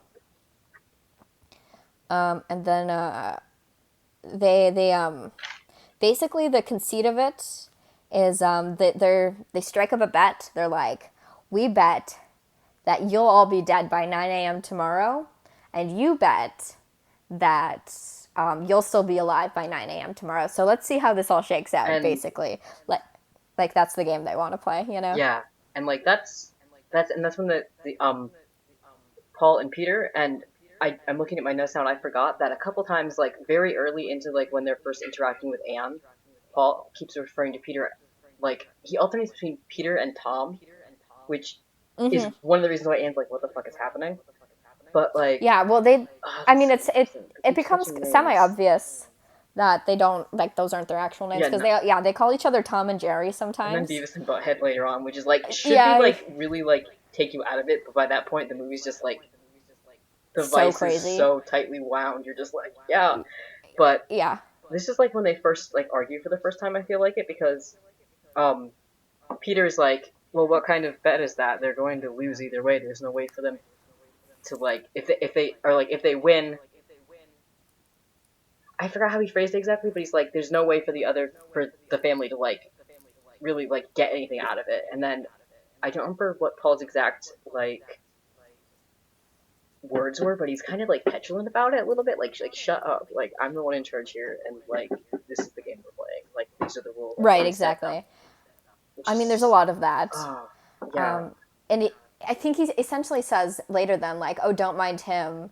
then they basically the conceit of it is that they strike up a bet. They're like, we bet that you'll all be dead by 9 a.m. tomorrow, and you bet that you'll still be alive by 9 a.m. tomorrow. So let's see how this all shakes out, And basically. Like that's the game they want to play, you know? yeah, and like that's when the Paul and Peter and I'm looking at my notes now and I forgot that a couple times like very early into like when they're first interacting with Anne, Paul keeps referring to Peter like he alternates between Peter and Tom, which is one of the reasons why Anne's like, what the fuck is happening? But like, Yeah, well, I this mean, is constant. They it keep becomes switching names. semi-obvious that they don't, like, those aren't their actual names, Yeah, because no, they call each other Tom and Jerry and then sometimes. Beavis and Butthead later on, which is like should be Yeah, like really like take you out of it, but by that point the movie's just like the so vice is crazy. so tightly wound. You're just like, yeah. But Yeah. this is like when they first like argue for the first time. I feel like it because um Peter's like, well, what kind of bet is that? They're going to lose either way. There's no way for them to like if they win. I forgot how he phrased it exactly, but he's like, there's no way for the family to like really like get anything out of it. And then I don't remember what Paul's exact like words were, but he's kind of like petulant about it a little bit. Like shut up. Like I'm the one in charge here, and like this is the game we're playing. Like these are the rules. I've Right, already set them. exactly. Which I mean, there's a is lot of that. oh yeah Um, and I think he essentially says later then, like, oh, don't mind him.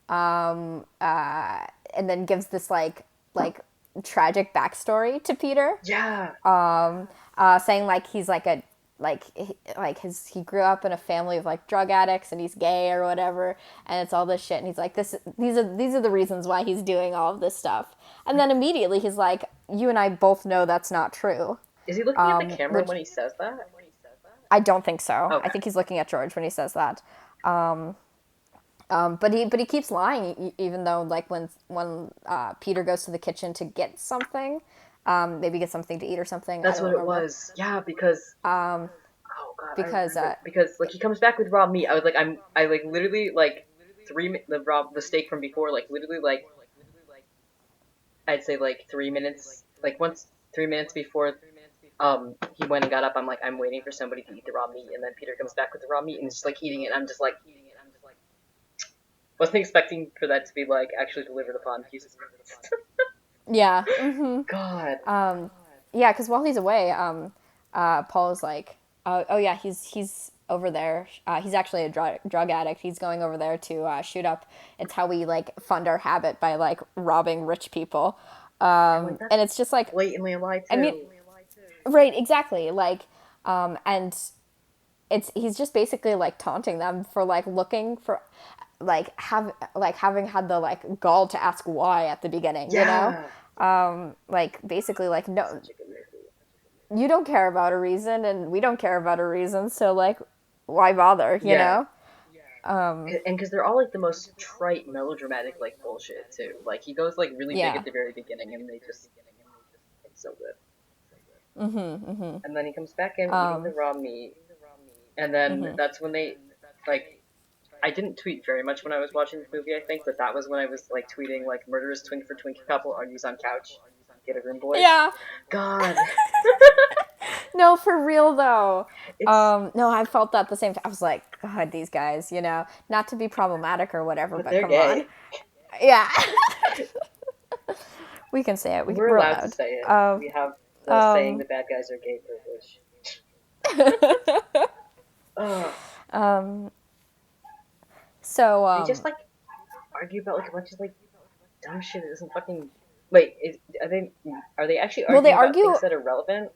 Um, uh, and then gives this, like tragic backstory to Peter. yeah Saying like he's like a like he grew up in a family of like drug addicts and he's gay or whatever, and it's all this shit, and he's like these are the reasons why he's doing all of this stuff, and then immediately he's like, you and I both know that's not true. Is he looking at the camera Which when he says that? I don't think so. I Okay. think he's looking at George when he says that. But he keeps lying, even though like when Peter goes to the kitchen to get something, maybe get something to eat or something. I That's don't what it remember. was. Yeah, because oh god, I Because remember because like he comes back with raw meat. I like literally like the steak from before like literally like I'd say like 3 minutes like once 3 minutes before he went and got up. I'm like I'm waiting for somebody to eat the raw meat, and then Peter comes back with the raw meat and is just like eating it. And I'm just like wasn't expecting for that to be like actually delivered upon. Jesus Christ. yeah, God. yeah. Because while he's away, Paul is like, oh yeah, he's over there. He's actually a drug addict. He's going over there to shoot up. It's how we like fund our habit by like robbing rich people. And like And that's it's just like, blatantly a lie I mean, too. right, exactly. Like, and it's he's just basically like taunting them for like looking for like having had the like gall to ask why at the beginning, you know? Yeah. Like basically like, no, Such a good movie. you don't care about a reason and we don't care about a reason, so like why bother, you Yeah. know? And because they're all like the most trite melodramatic like bullshit too. Like he goes like really big at Yeah. the very beginning, and they just it's so good. And then he comes back in eating the raw meat, and then that's when they like. I didn't tweet very much when I was watching the movie. I think, but that was when I was like tweeting like "murderous twink for twinkie couple argues on couch, get a room, boys." Yeah. God, No, for real though. it's No, I felt that the same time. I was like, God, these guys, you know, not to be problematic or whatever, but but they're come on. gay. Yeah. We can say it. We're We're allowed to allowed. say it. We have the saying the bad guys are gay privilege. Ugh. So, They just like argue about like a bunch of like dumb shit that doesn't fucking. Wait, are they actually well, they arguing about argue, things that are relevant?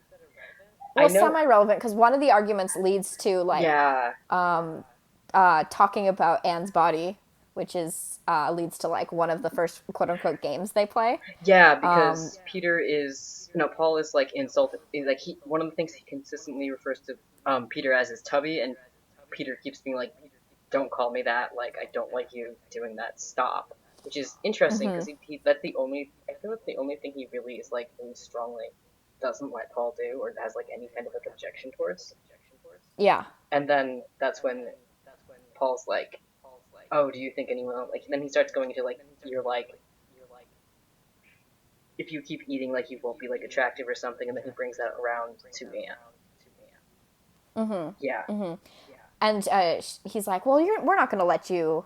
I well, know. semi relevant, because one of the arguments leads to, like, Yeah, talking about Anne's body, which is, leads to, like, one of the first quote unquote games they play. yeah, because Peter is no Paul is like insulted. Like he one of the things he consistently refers to Peter as is Tubby, and Peter keeps being like, "Don't call me that. Like I don't like you doing that. Stop." Which is interesting because that's the only I feel that's the only thing he really is like really strongly doesn't let Paul do or has like any kind of like objection towards. Yeah. And then that's when Paul's like, "Oh, do you think anyone like?" And then he starts going into like, "You're like, if you keep eating, like you won't be like attractive or something." And then he brings that around to Anne. Yeah, And he's like, well, we're not going to let you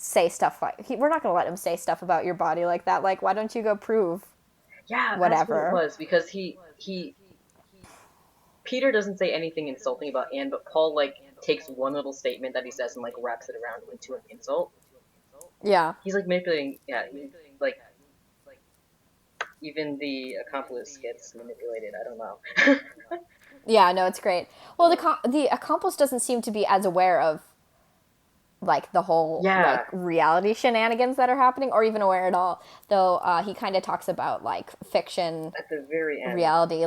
say stuff like we're not gonna let him say stuff about your body like that. Like, why don't you go prove Yeah, that's what it whatever? was because he Peter doesn't say anything insulting about Anne, but Paul like takes one little statement that he says and like wraps it around into an insult. Yeah. He's like manipulating. Yeah, like even the accomplice gets manipulated. I don't know. Yeah, no, it's great. Well, the accomplice doesn't seem to be as aware of like the whole like Yeah, reality shenanigans that are happening, or even aware at all. Though he kind of talks about like fiction, at the very end. reality,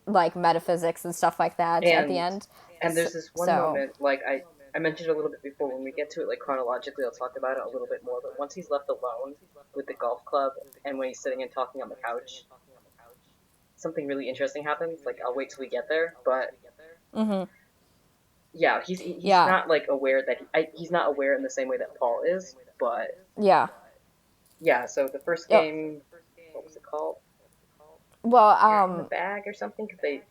like metaphysics and stuff like that at the And end. there's this one So moment, like I mentioned a little bit before, when we get to it like chronologically, I'll talk about it a little bit more. But once he's left alone with the golf club, and when he's sitting and talking on the couch, something really interesting happens. Like I'll wait till we get there, but yeah, he's yeah, not like aware that he's not aware in the same way that Paul is. But yeah. yeah, so the first Yep. game, what was it called? Well, Cat in the Bag or something? Because they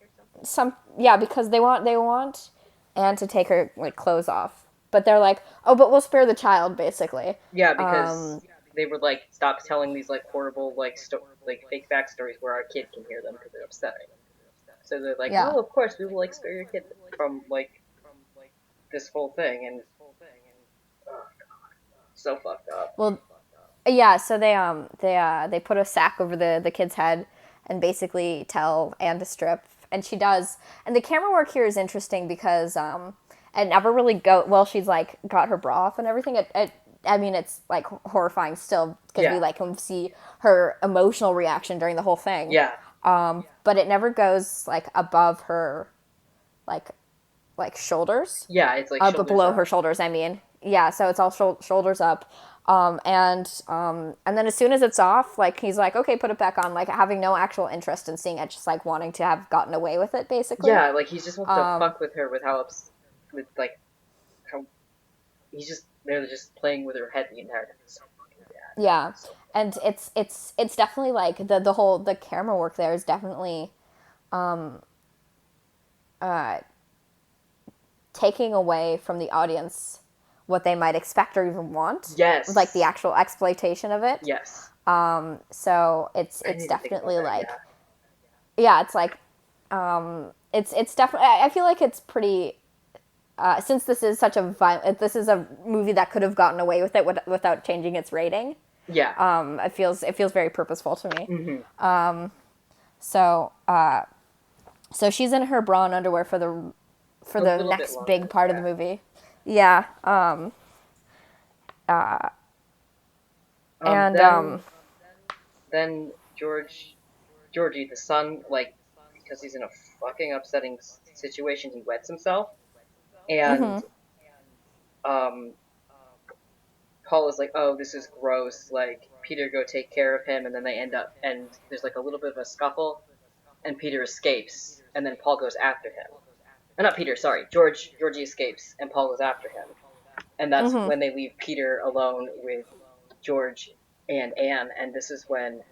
because they want Anne to take her like clothes off, but they're like, oh, but we'll spare the child, basically. Yeah, because Um, they were like, stop telling these like horrible like fake backstories where our kid can hear them because they're upsetting. So they're like, yeah. no, of course we will like spare your kid from like this whole thing, and so fucked up. Well, yeah. So they put a sack over the kid's head and basically tell Anne to strip, and she does. And the camera work here is interesting because it never really go well. She's like got her bra off and everything. I mean, it's like horrifying still because we Yeah, like can see her emotional reaction during the whole thing. yeah, But it never goes like above her like shoulders, yeah. It's like but shoulders below her up. shoulders. I mean, yeah. So it's all shoulders up, and then as soon as it's off, like he's like, okay, put it back on, like having no actual interest in seeing it, just like wanting to have gotten away with it, basically. Yeah, like he just wants to fuck with her with with like how he's just they're just playing with her head the entire time. It's so fucking bad. Yeah, So and it's definitely like the whole the camera work there is definitely taking away from the audience what they might expect or even want, like the yes, actual exploitation of it. yes. So I didn't it's even think about definitely that. like Yeah, yeah, it's like it's definitely I feel like it's pretty since this is such a this is a movie that could have gotten away with it without changing its rating. yeah. It feels very purposeful to me. Hmm. So so she's in her bra and underwear for A the little bit next big longer. part of the Yeah. movie. Yeah. And Then Georgie, the son, like because he's in a fucking upsetting situation, he wets himself, and um, Paul is like, "Oh, this is gross." Like Peter, go take care of him, and then they end up, and there's like a little bit of a scuffle, and Peter escapes, and then Paul goes after him. Not Peter, sorry, Georgie escapes, and Paul goes after him, and that's when they leave Peter alone with George and Anne, and this is when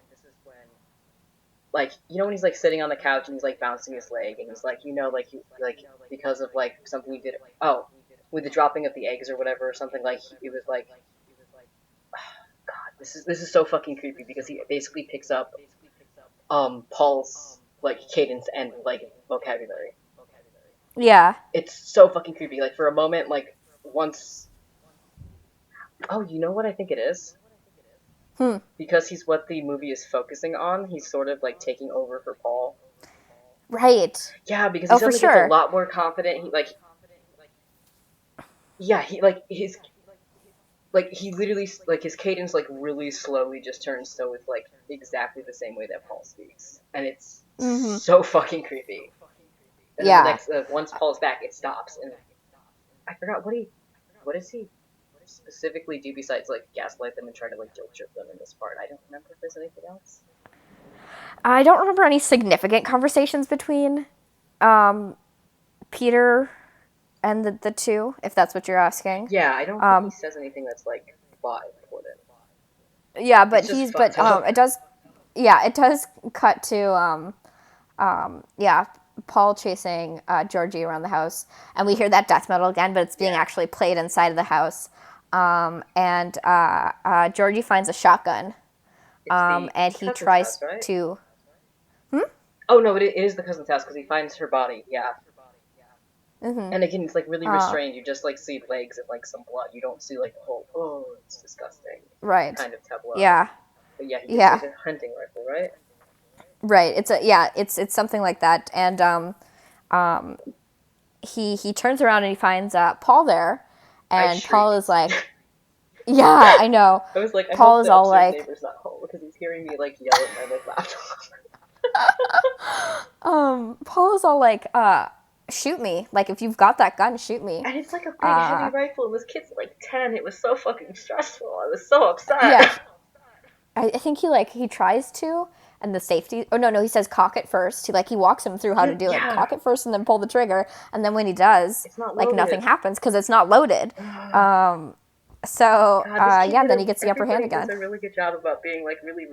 like when he's like sitting on the couch and he's like bouncing his leg and he's like like like because of like something he did with the dropping of the eggs or whatever or something like it was like God, this is so fucking creepy because he basically picks up Paul's like cadence and like vocabulary. yeah. It's so fucking creepy. Like for a moment, like once you know what I think it is? Because he's what the movie is focusing on, he's sort of like taking over for Paul. Right. Yeah, because he Oh, for suddenly gets a sure. lot more confident. He like yeah, he like his like he literally like his cadence like really slowly just turns so it's like exactly the same way that Paul speaks, and it's so fucking creepy. And then the Yeah. next once Paul's back, it stops, and I forgot what does he specifically do besides like gaslight them and try to like guilt trip them in this part. I don't remember if there's anything else. I don't remember any significant conversations between Peter and the two, if that's what you're asking. Yeah, I don't think he says anything that's like plot important. Yeah, It's just fucked up. it does yeah, it does cut to yeah, Paul chasing Georgie around the house, and we hear that death metal again, but it's being Yeah. actually played inside of the house. And Georgie finds a shotgun, It's the and he cousin's house, tries right? to. Oh no, it is the cousin's house because he finds her body. Yeah, Hmm. and again, it's like really Uh, restrained. You just like see legs and like some blood. You don't see like the whole it's disgusting right. kind of tableau. Yeah. But yeah, he gets Yeah. like a hunting rifle, right? Right. It's something like that. And he turns around and he finds Paul there, I and Paul is shrieked. like, yeah, I know. I was like, I Paul hope is the all upstairs like, neighbor's not home because he's hearing me like yell at my like laptop. Paul is all like, shoot me. Like if you've got that gun, shoot me. And it's like a big heavy Uh, rifle, and this kid's like 10. It was so fucking stressful. I was so yeah. upset. I think he tries to, and the safety. Oh no, he says cock it first. He walks him through how to do it. Yeah, Cock it first, and then pull the trigger. And then when he does, it's not like nothing loaded. happens because it's not loaded. God, So this kid yeah, did then he gets the upper hand everybody does again. a really good job about being like really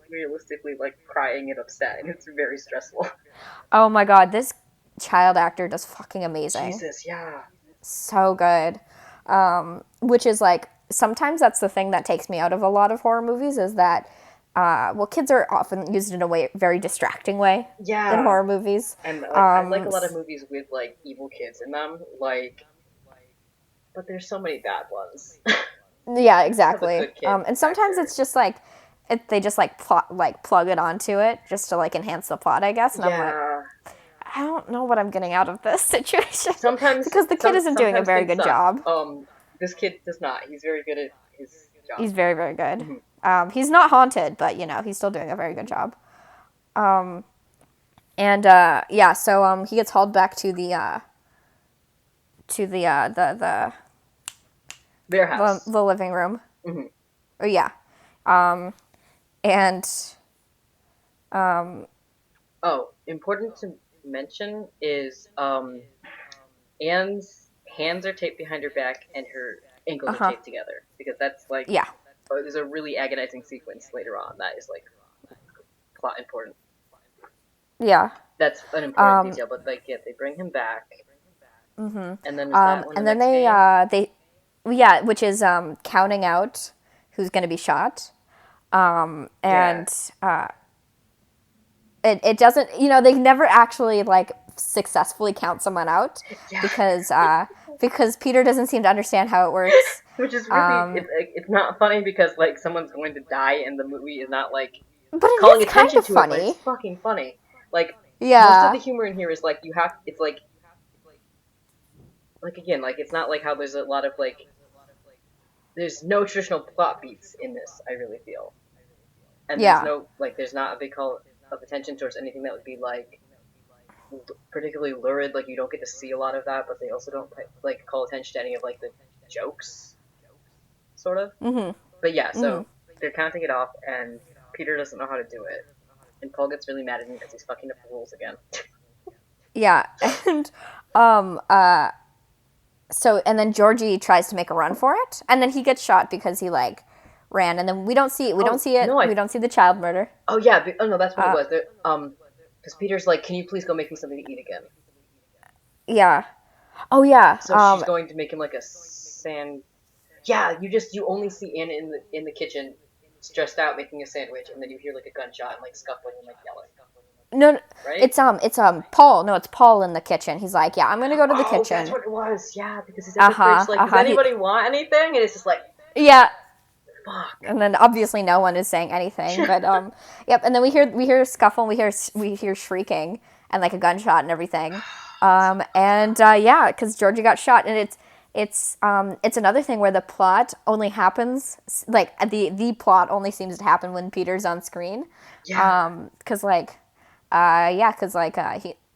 realistically like crying and upset, and it's very stressful. Oh my god, this child actor does fucking amazing. Jesus, yeah. So good. Which is like sometimes that's the thing that takes me out of a lot of horror movies is that kids are often used in a way very distracting way in Yeah. horror movies. And like I like a lot of movies with like evil kids in them, like but there's so many bad ones. Yeah, Just have a exactly. good kid And sometimes actor. it's just like they just like plug it onto it just to like enhance the plot, I guess. And I'm like, Yeah. I don't know what I'm getting out of this situation Sometimes because the kid isn't doing a sometimes very things good suck. job. This kid does not. He's very good at his job. He's very, very good. Hmm. He's not haunted, but he's still doing a very good job. And yeah, so he gets hauled back to Their house. the living room. Hmm. Oh yeah, and Oh, important to mention is Anne's hands are taped behind her back and her ankles are taped together because that's like yeah, there's a really agonizing sequence later on that is like plot important. yeah. That's an important detail, but like yeah, they bring him back, and then is that when the And then next game? yeah, which is counting out who's going to be shot. Yeah, And it doesn't, they never actually like successfully count someone out yeah. because Peter doesn't seem to understand how it works. Which is really it's not funny because like someone's going to die and the movie is not like But it calling is kind attention of to it, but it's funny. fucking funny. Like most of the Yeah. humor in here is like you have it's like again like it's not like how there's a lot of like there's no traditional plot beats in this. I really feel, and there's Yeah. no like there's not a big call of attention towards anything that would be like particularly lurid. Like you don't get to see a lot of that, but they also don't like call attention to any of like the jokes, sort of. But yeah, so they're counting it off, and Peter doesn't know how to do it, and Paul gets really mad at him because he's fucking up the rules again. Yeah. And um uh and then Georgie tries to make a run for it, and then he gets shot because he like ran, and then we don't see it. We don't Oh see it. no, We don't see the child murder. oh yeah, oh no, that's what it Uh, was. Because Peter's like, "Can you please go make me something to eat again?" yeah. Oh yeah. So she's going to make him like a sand. Yeah, you only see Anna in the kitchen, stressed out making a sandwich, and then you hear like a gunshot and like scuffling and like yelling. No, Right? it's Paul. No, it's Paul in the kitchen. He's like, yeah, I'm gonna go to the Oh, that's kitchen. what it was. Yeah, because he's at the fridge. Like, does anybody want anything? And it's just like, Yeah, fuck. and then obviously no one is saying anything. But yep. And then we hear scuffle, and we hear shrieking and like a gunshot and everything. And yeah, because Georgia got shot, and it's another thing where the plot only happens like the plot only seems to happen when Peter's on screen. Yeah. Because like yeah, because like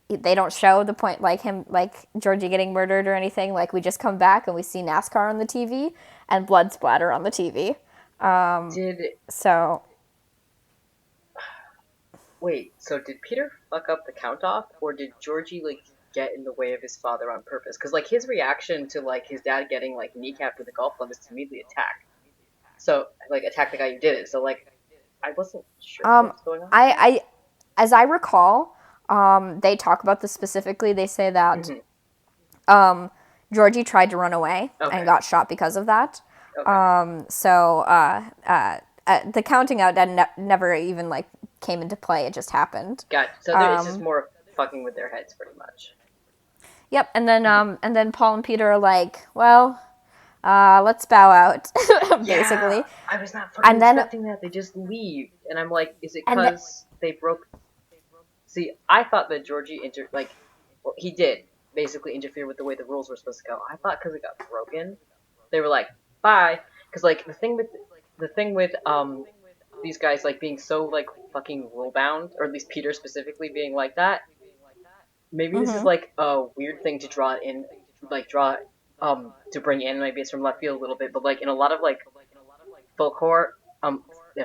they don't show the point like him like Georgie getting murdered or anything. Like we just come back and we see NASCAR on the TV and blood splatter on the TV. Did So wait? So did Peter fuck up the count off, or did Georgie like get in the way of his father on purpose? Because like his reaction to like his dad getting like kneecapped with a golf club is to immediately attack. So like attack the guy who did it. So like I wasn't sure what's going on. I as I recall, they talk about this specifically. They say that Mm-hmm. Georgie tried to run away Okay. and got shot because of that. Okay. The counting out never even like came into play. It just happened. Got so there. It's just more fucking with their heads, pretty much. Yep. Hmm. And then Paul and Peter are like, well, let's bow out, Yeah, basically. I was not fucking And then expecting that. They just leave, and I'm like, is it and th- because they broke? See, I thought that Georgie well, he did basically interfere with the way the rules were supposed to go. I thought because it got broken, they were like, bye. Because like the thing with these guys like being so like fucking rule bound, or at least Peter specifically being like that. Maybe this is like a weird thing to draw in, like draw to bring in. Maybe it's from left field a little bit, but like in a lot of like folklore,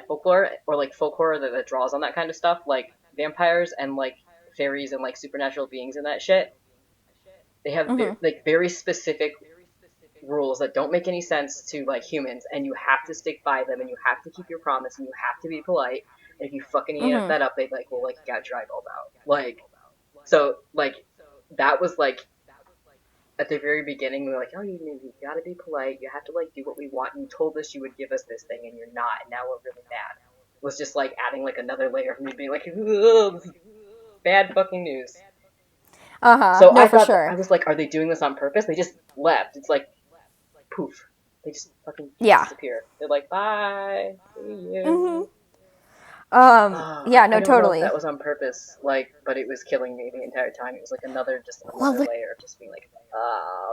folklore or like folklore that draws on that kind of stuff, like vampires and like fairies and like supernatural beings and that shit. They have like very specific rules that don't make any sense to like humans, and you have to stick by them, and you have to keep your promise, and you have to be polite. And if you fucking that up, they like, well, like you gotta dry bulb out. Like so, like that was like at the very beginning, we were like, oh, you gotta be polite. You have to like do what we want. You told us you would give us this thing, and you're not. And now we're really mad. It was just like adding like another layer of me being like, ugh, this is bad fucking news. So no, I for thought sure. I was like, are they doing this on purpose? They just left. It's like poof. They just fucking Yeah. disappear. They're like, bye, see you. Yeah, I no, don't know if totally. that was on purpose, like, but it was killing me the entire time. It was like just Well, another layer of just being like,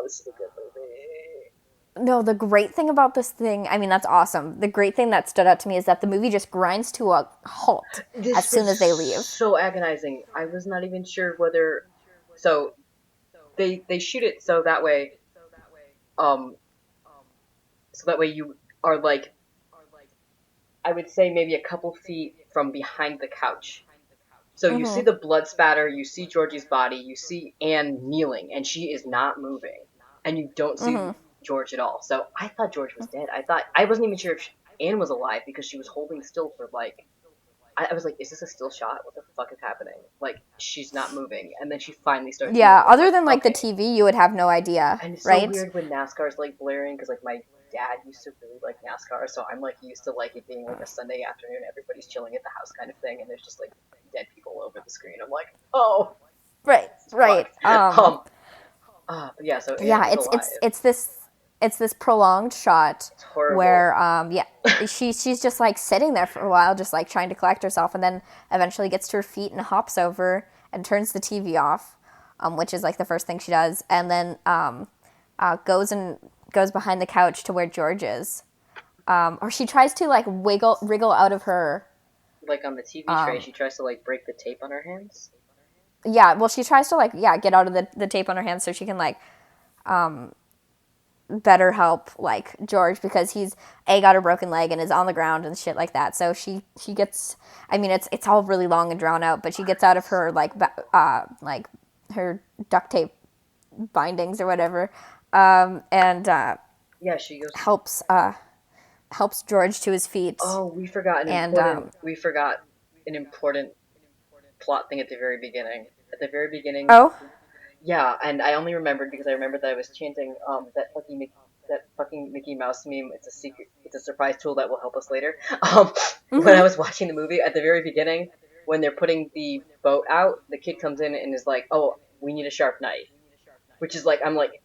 this is a good movie. no, the great thing about this thing, I mean, that's awesome. The great thing that stood out to me is that the movie just grinds to a halt as This soon was as they leave. so agonizing. I was not even sure whether. So they shoot it um, so that way you are like, I would say maybe a couple feet from behind the couch. So you see the blood spatter, you see Georgie's body, you see Anne kneeling, and she is not moving, and you don't see George at all. So I thought George was dead. I wasn't even sure if Anne was alive because she was holding still for like I was like, is this a still shot? What the fuck is happening? Like, she's not moving. And then she finally starts Yeah, moving. I'm other like, than like the okay. TV, you would have no idea, And it's so right? weird when NASCAR's like blaring because like my dad used to really like NASCAR, so I'm like used to like it being like a Sunday afternoon, everybody's chilling at the house kind of thing, and there's just like dead people over the screen. I'm like, oh, Right, it's right. fucked. But yeah, so Anne Yeah, is alive. it's this prolonged shot It's horrible. where yeah, she's just like sitting there for a while, just like trying to collect herself, and then eventually gets to her feet and hops over and turns the TV off, which is like the first thing she does, and then goes behind the couch to where George is, or she tries to like wriggle out of her. Like on the TV tray, she tries to like break the tape on her hands. Yeah, well, she tries to like get out of the tape on her hands so she can like better help like George because he's got a broken leg and is on the ground and shit like that. So she gets. I mean, it's all really long and drawn out, but she gets out of her like her duct tape bindings or whatever, and Yeah, she goes. helps helps George to his feet. Oh, And we forgot an important plot thing at the very beginning. At the very beginning, oh, yeah, and I only remembered because I remembered that I was chanting that fucking Mickey Mouse meme. It's a secret. It's a surprise tool that will help us later. When I was watching the movie at the very beginning, when they're putting the boat out, the kid comes in and is like, "Oh, we need a sharp knife," which is like I'm like,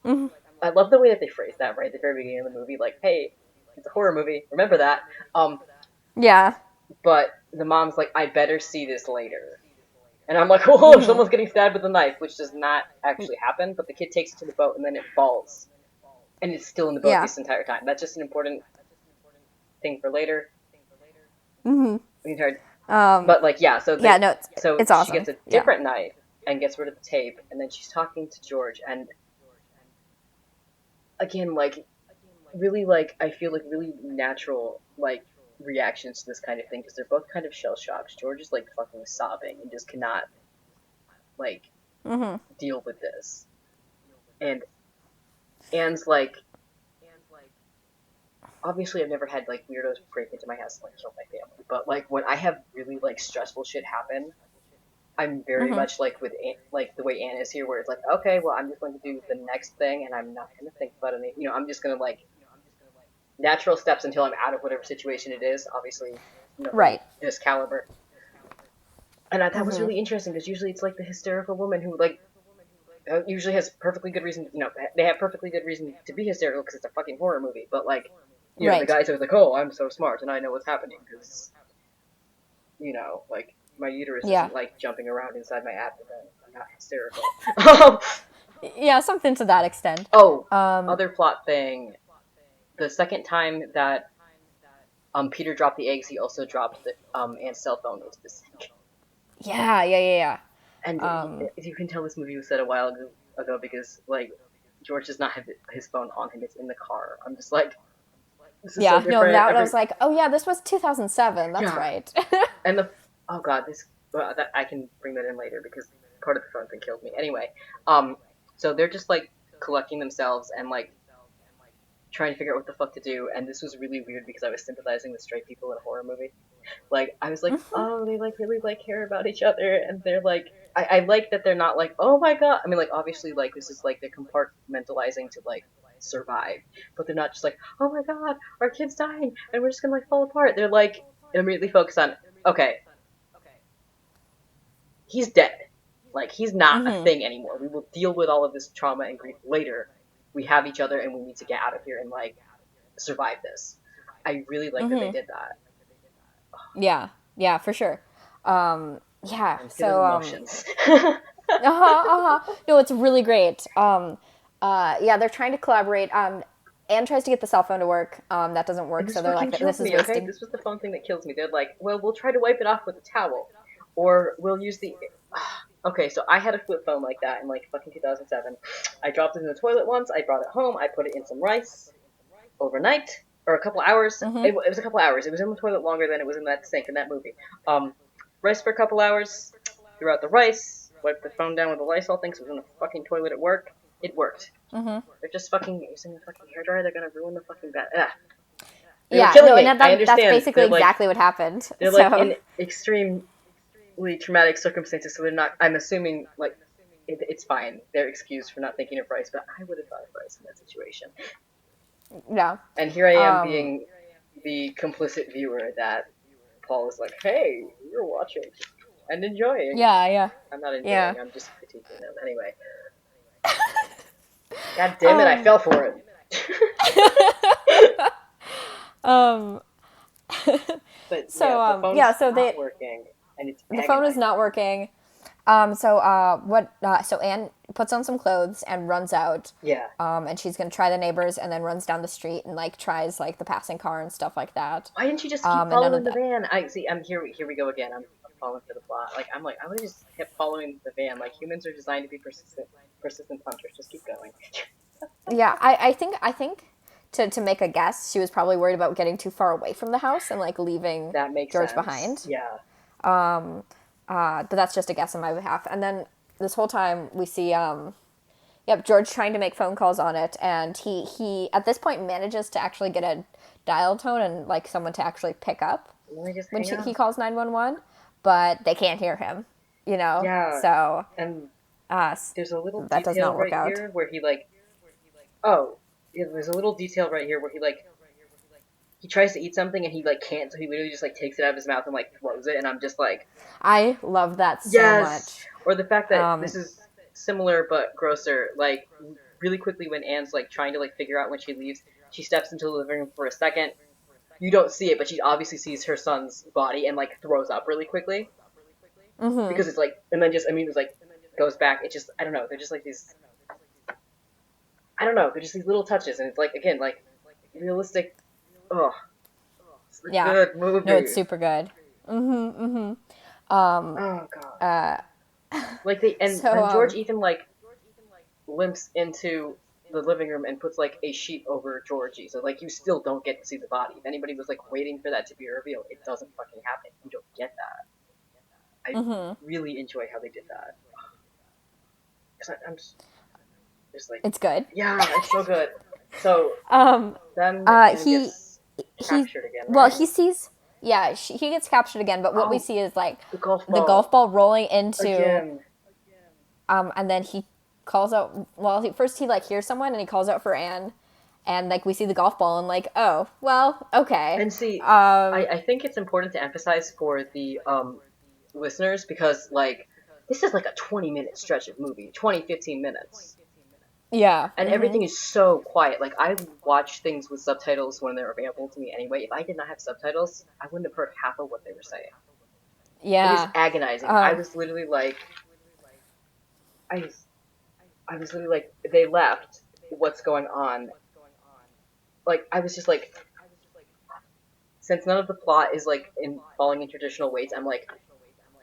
I love the way that they phrase that right at the very beginning of the movie. Like, hey, it's a horror movie. Remember that. yeah, But the mom's like, I better see this later. And I'm like, oh, someone's getting stabbed with a knife, which does not actually happen. But the kid takes it to the boat and then it falls. And it's still in the boat yeah, this entire time. That's just an important thing for later. But like, yeah, yeah. No, so it's she awesome. gets a Yeah. different knife and gets rid of the tape. And then she's talking to George. And again, like, really, like, I feel like really natural, like, reactions to this kind of thing because they're both kind of shell shocked. George is like fucking sobbing and just cannot like deal with this. And Anne's like, obviously, I've never had like weirdos break into my house and like kill my family, but like when I have really like stressful shit happen, I'm very much like with like the way Anne is here, where it's like, okay, well, I'm just going to do the next thing, and I'm not going to think about it. I'm just going to like natural steps until I'm out of whatever situation it is. Obviously, nothing Right. this caliber. And I, that was really interesting because usually it's like the hysterical woman who like usually has perfectly good reason. They have perfectly good reason to be hysterical because it's a fucking horror movie. But like, the Right. guy's always like, "Oh, I'm so smart and I know what's happening because like my uterus Yeah. isn't like jumping around inside my abdomen. I'm not hysterical." Yeah, something to that extent. Oh, Um, other plot thing. The second time that Peter dropped the eggs, he also dropped the Aunt's cell phone into the sink. yeah, yeah, yeah, And yeah. you can tell this movie was set a while ago because like George does not have his phone on him; it's in the car. I'm just like, this is so Yeah, no, different. that I was like, oh yeah, this was 2007. That's Yeah, right. and the oh god, this that I can bring that in later because part of the phone thing killed me. Anyway, um, so they're just like collecting themselves and like trying to figure out what the fuck to do. And this was really weird because I was sympathizing with straight people in a horror movie. Like I was like, oh, they like really like care about each other, and they're like, I like that they're not like, oh my god. I mean, like obviously, like this is like they're compartmentalizing to like survive, but they're not just like, oh my god, our kid's dying, and we're just gonna like fall apart. They're like immediately focused on, okay, he's dead. Like he's not a thing anymore. We will deal with all of this trauma and grief later. We have each other, and we need to get out of here and like survive this. I really like that they did that. Yeah, yeah, for sure. Yeah, I'm feeling so emotions. no, it's really great. Yeah, they're trying to collaborate. Anne tries to get the cell phone to work. That doesn't And work, this so they're fucking like, this kills is me, okay? wasting. This was the phone thing that kills me. They're like, well, we'll try to wipe it off with a towel. Or we'll use the. Okay, so I had a flip phone like that in like fucking 2007. I dropped it in the toilet once. I brought it home. I put it in some rice overnight. Or a couple hours. It was a couple hours. It was in the toilet longer than it was in that sink in that movie. Rice for a couple hours. Threw out the rice. Wiped the phone down with a Lysol thing so it was in the fucking toilet at work. It worked. They're just fucking using the fucking hairdryer. They're gonna ruin the fucking bed. They were Yeah, killing no, and me. I that's understand. basically exactly what happened. They're like So in extremely traumatic circumstances, so they're not. I'm assuming like it's fine. They're excused for not thinking of rice, but I would have thought of rice in that situation. no, And here I am being the complicit viewer that Paul is like, "Hey, you're watching and enjoying." yeah, yeah, I'm not yeah. enjoying. I'm just critiquing them. Anyway, God damn it, I fell for it. Um, But yeah, so the yeah, phone's so not they working, and it's the phone is agonizing. not working. So Anne puts on some clothes and runs out. Yeah. And she's gonna try the neighbors, and then runs down the street and like tries like the passing car and stuff like that. Why didn't you just keep And none following of the that. van? I see. I'm here. Here we go again. I'm falling for the plot. Like I would have just kept following the van. Like humans are designed to be persistent hunters. Just keep going. Yeah, I think to make a guess, she was probably worried about getting too far away from the house and like leaving That makes George sense. behind. Yeah. But that's just a guess on my behalf. And then this whole time we see yep, George trying to make phone calls on it, and he at this point manages to actually get a dial tone and like someone to actually pick up Let me just when hang he up. calls 911, but they can't hear him, Yeah. So And uh, there's a little that does detail not work right out. here where he like. Oh. Yeah, there's a little detail right here where he like he tries to eat something and he like can't, so he literally just like takes it out of his mouth and like throws it, and I'm just like, I love that so yes. much. Or the fact that this Um, is similar but grosser. Like really quickly when Anne's like trying to like figure out when she leaves, she steps into the living room for a second. You don't see it, but she obviously sees her son's body and like throws up really quickly because it's like, and then just I mean it's like goes back. It just I don't know. They're just like these. I don't know. They're just these little touches, and it's like again like realistic. Oh, it's a yeah, good no, it's movie. super good. Oh god. Like they and So when George even like limps into the living room and puts like a sheet over Georgie, so like you still don't get to see the body. If anybody was like waiting for that to be revealed, it doesn't fucking happen. You don't get that. I really enjoy how they did that. Cause I'm just like, it's good. yeah, it's so good. So then Anne He gets he captured again, well, right? he sees, yeah, he gets captured again, but what we Oh, see is like the golf the golf ball ball rolling into again. and then he calls out, well, first he like hears someone and he calls out for Anne, and like we see the golf ball and like, oh well, okay. And see, I think it's important to emphasize for the listeners because like this is like a 20-minute stretch of movie, 20-15 minutes. Yeah. And everything is so quiet. Like I watch things with subtitles when they're available to me anyway. If I did not have subtitles, I wouldn't have heard half of what they were saying. It was Yeah. agonizing. I was literally like I was I was literally like they left. What's going on? Like I was just like since none of the plot is like in falling in traditional ways, I'm like,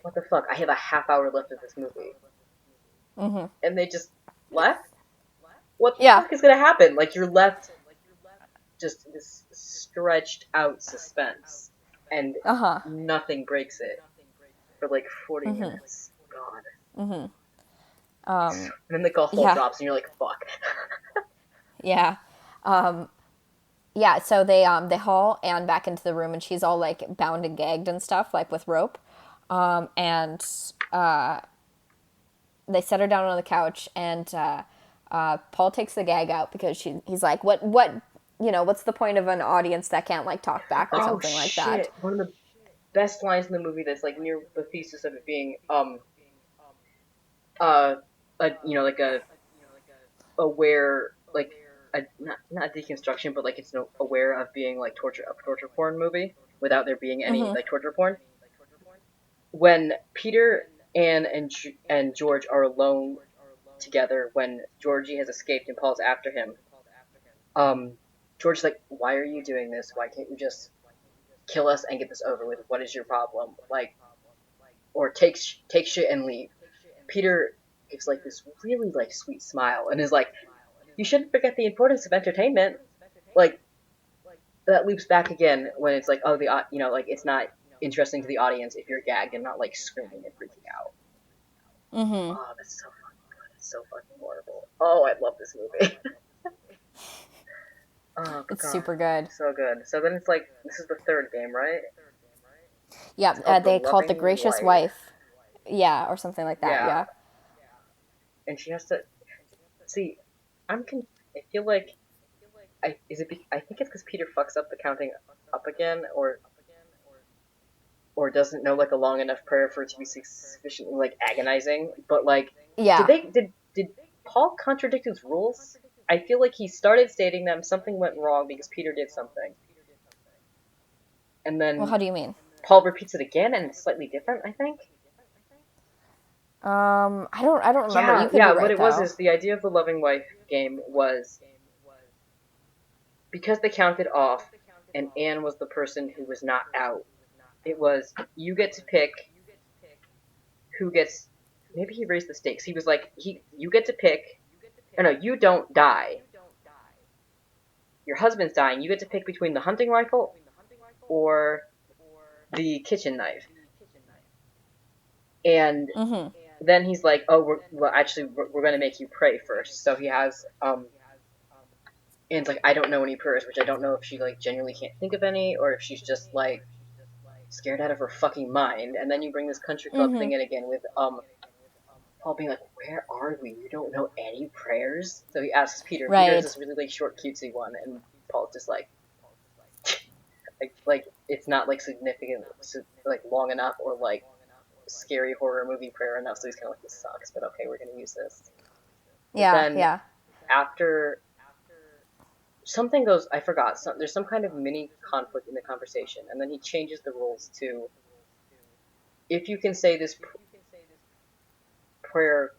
what the fuck? I have a half hour left of this movie. And they just left? What the Yeah. fuck is gonna happen? Like you're left just this stretched out suspense and nothing breaks it for like 40 minutes. God. And then the golf ball Yeah. drops and you're like, fuck. Yeah. Yeah, so they haul Anne back into the room and she's all like bound and gagged and stuff, like with rope. And they set her down on the couch and Paul takes the gag out because he's like, what's the point of an audience that can't like talk back or something like that? One of the best lines in the movie that's like near the thesis of it being like a aware like a not deconstruction but like it's no aware of being like torture porn movie without there being any like torture porn. When Peter, Anne, and George are alone together when Georgie has escaped and Paul's after him, George's like, why are you doing this? Why can't you just kill us and get this over with? What is your problem? Like, or take shit and leave. Peter gives like this really like sweet smile and is like, you shouldn't forget the importance of entertainment. Like, that loops back again when it's like, oh, like it's not interesting to the audience if you're gagged and not like screaming and freaking out. Oh, that's so fucking good. It's so fucking horrible. Oh, I love this movie. Oh, It's God. super good. So good. So then it's like, this is the third game, right? Yeah, they call it the Gracious Wife. Yeah, or something like that, yeah. And she has to... See, I feel like... I think it's because Peter fucks up the counting up again, or doesn't know, like, a long enough prayer for it to be sufficiently, like, agonizing. But, like, yeah. Did Paul contradict his rules? I feel like he started stating them, something went wrong because Peter did something. And then... Well, how do you mean? Paul repeats it again, and it's slightly different, I think. I don't remember. You could be right, what it though. was is the idea of the loving wife game was because they counted off, and Anne was the person who was not out. It was you get to pick who gets. Maybe he raised the stakes. He was like you get to pick. Oh no, you don't die. Your husband's dying. You get to pick between the hunting rifle or the kitchen knife. And then he's like, "Oh, we're going to make you pray first." So he has Anne's like, "I don't know any prayers," which I don't know if she like genuinely can't think of any or if she's just like scared out of her fucking mind. And then you bring this country club thing in again with Paul being like, "Where are we? You don't know any prayers?" So he asks Peter. Right. Peter's this really like short, cutesy one, and Paul's just like, like it's not like significant, like long enough or like scary horror movie prayer enough. So he's kind of like, "This sucks, but okay, we're gonna use this." Yeah. After something goes, I forgot. There's some kind of mini conflict in the conversation, and then he changes the rules to, if you can say this prayer.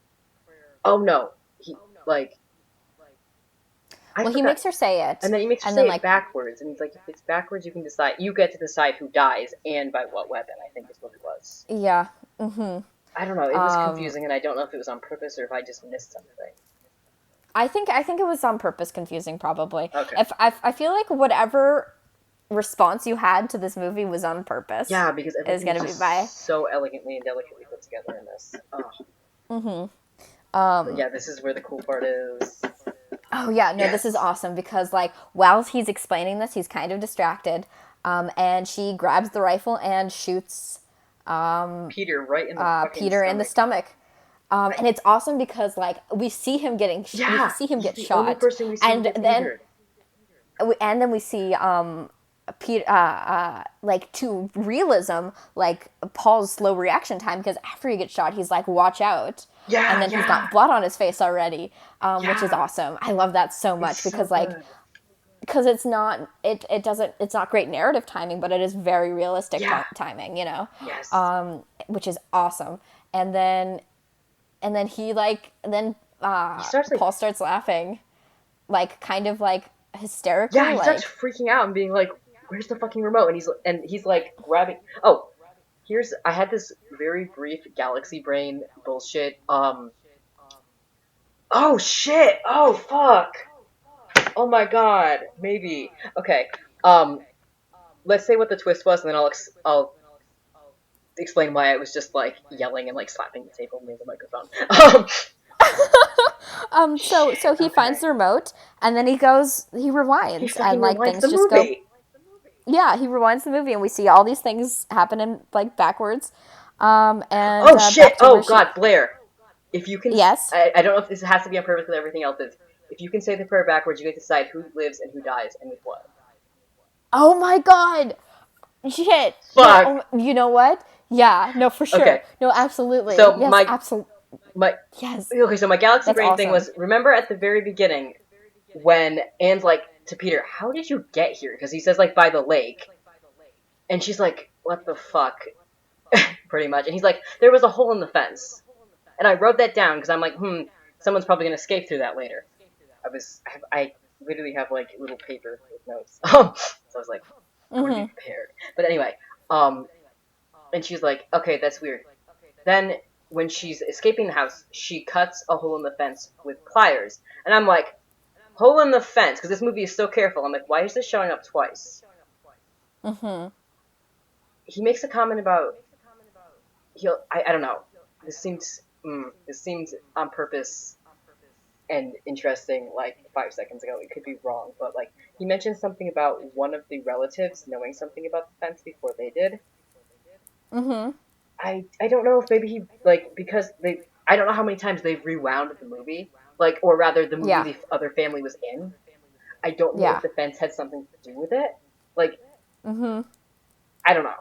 Oh no, he like. He makes her say it, and then he makes her say it backwards, and he's like, if it's backwards, you get to decide who dies and by what weapon. I think is what it was. Yeah. I don't know. It was confusing, and I don't know if it was on purpose or if I just missed something. I think it was on purpose confusing, probably. Okay. If I feel like whatever response you had to this movie was on purpose. Yeah, because everything is so elegantly and delicately put together in this. But yeah, this is where the cool part is. Oh yeah, no, This is awesome because like while he's explaining this, he's kind of distracted, and she grabs the rifle and shoots Peter right in the Peter in the stomach. And it's awesome because like we see him getting we see him get shot, the only person we see and get then injured. and then we see like to realism, like Paul's slow reaction time, because after he gets shot, he's like, "Watch out," and Yeah, then he's yeah, got blood on his face already, which is yeah. awesome. I love that so It's much so because like good. because it doesn't it's not great narrative timing, but it is very realistic Yeah. timing, Yes. which is awesome. And then he like then He starts like Paul starts laughing, like kind of like hysterically, yeah, he starts like freaking out and being like, "Where's the fucking remote?" And he's like grabbing. Oh, here's I had this very brief galaxy brain bullshit. Oh shit. Oh fuck. Oh my god. Maybe. Okay. Um. Let's say what the twist was, and then I'll explain why I was just like yelling and like slapping the table near the microphone. so Shit. he finds Okay. the remote, and then he He rewinds, and fucking like rewinds the things just go. movie. Yeah, he rewinds the movie, and we see all these things happen in like backwards, and Oh shit. back to Oh where she. god, Blair. If you can, Yes. I don't know if this has to be on purpose because everything else is. If you can say the prayer backwards, you get to decide who lives and who dies and with what. Oh my god! Shit! No, Fuck. oh, you know what? Yeah, no, for sure. Okay. No, absolutely. So Yes, absolutely. my Yes, okay. So my galaxy that's brain thing awesome. was remember at the very beginning when Anne's like to Peter, "How did you get here?" Because he says like by the lake, and she's like, "What the fuck?" Pretty much, and he's like, "There was a hole in the fence," and I wrote that down because I'm like, someone's probably gonna escape through that later. I literally have like little paper with notes. So I was like, I want to be prepared. But anyway, um, and she's like, okay, that's weird. Then when she's escaping the house, she cuts a hole in the fence with pliers, and I'm like, hole in the fence, because this movie is so careful. I'm like, why is this showing up twice? He makes a comment about I don't know. This seems on purpose and interesting like 5 seconds ago. It could be wrong, but like he mentioned something about one of the relatives knowing something about the fence before they did. I don't know if maybe he like because they I don't know how many times they've rewound the movie, like or rather the movie Yeah, the other family was in. I don't know if yeah. the fence had something to do with it. Like I don't know.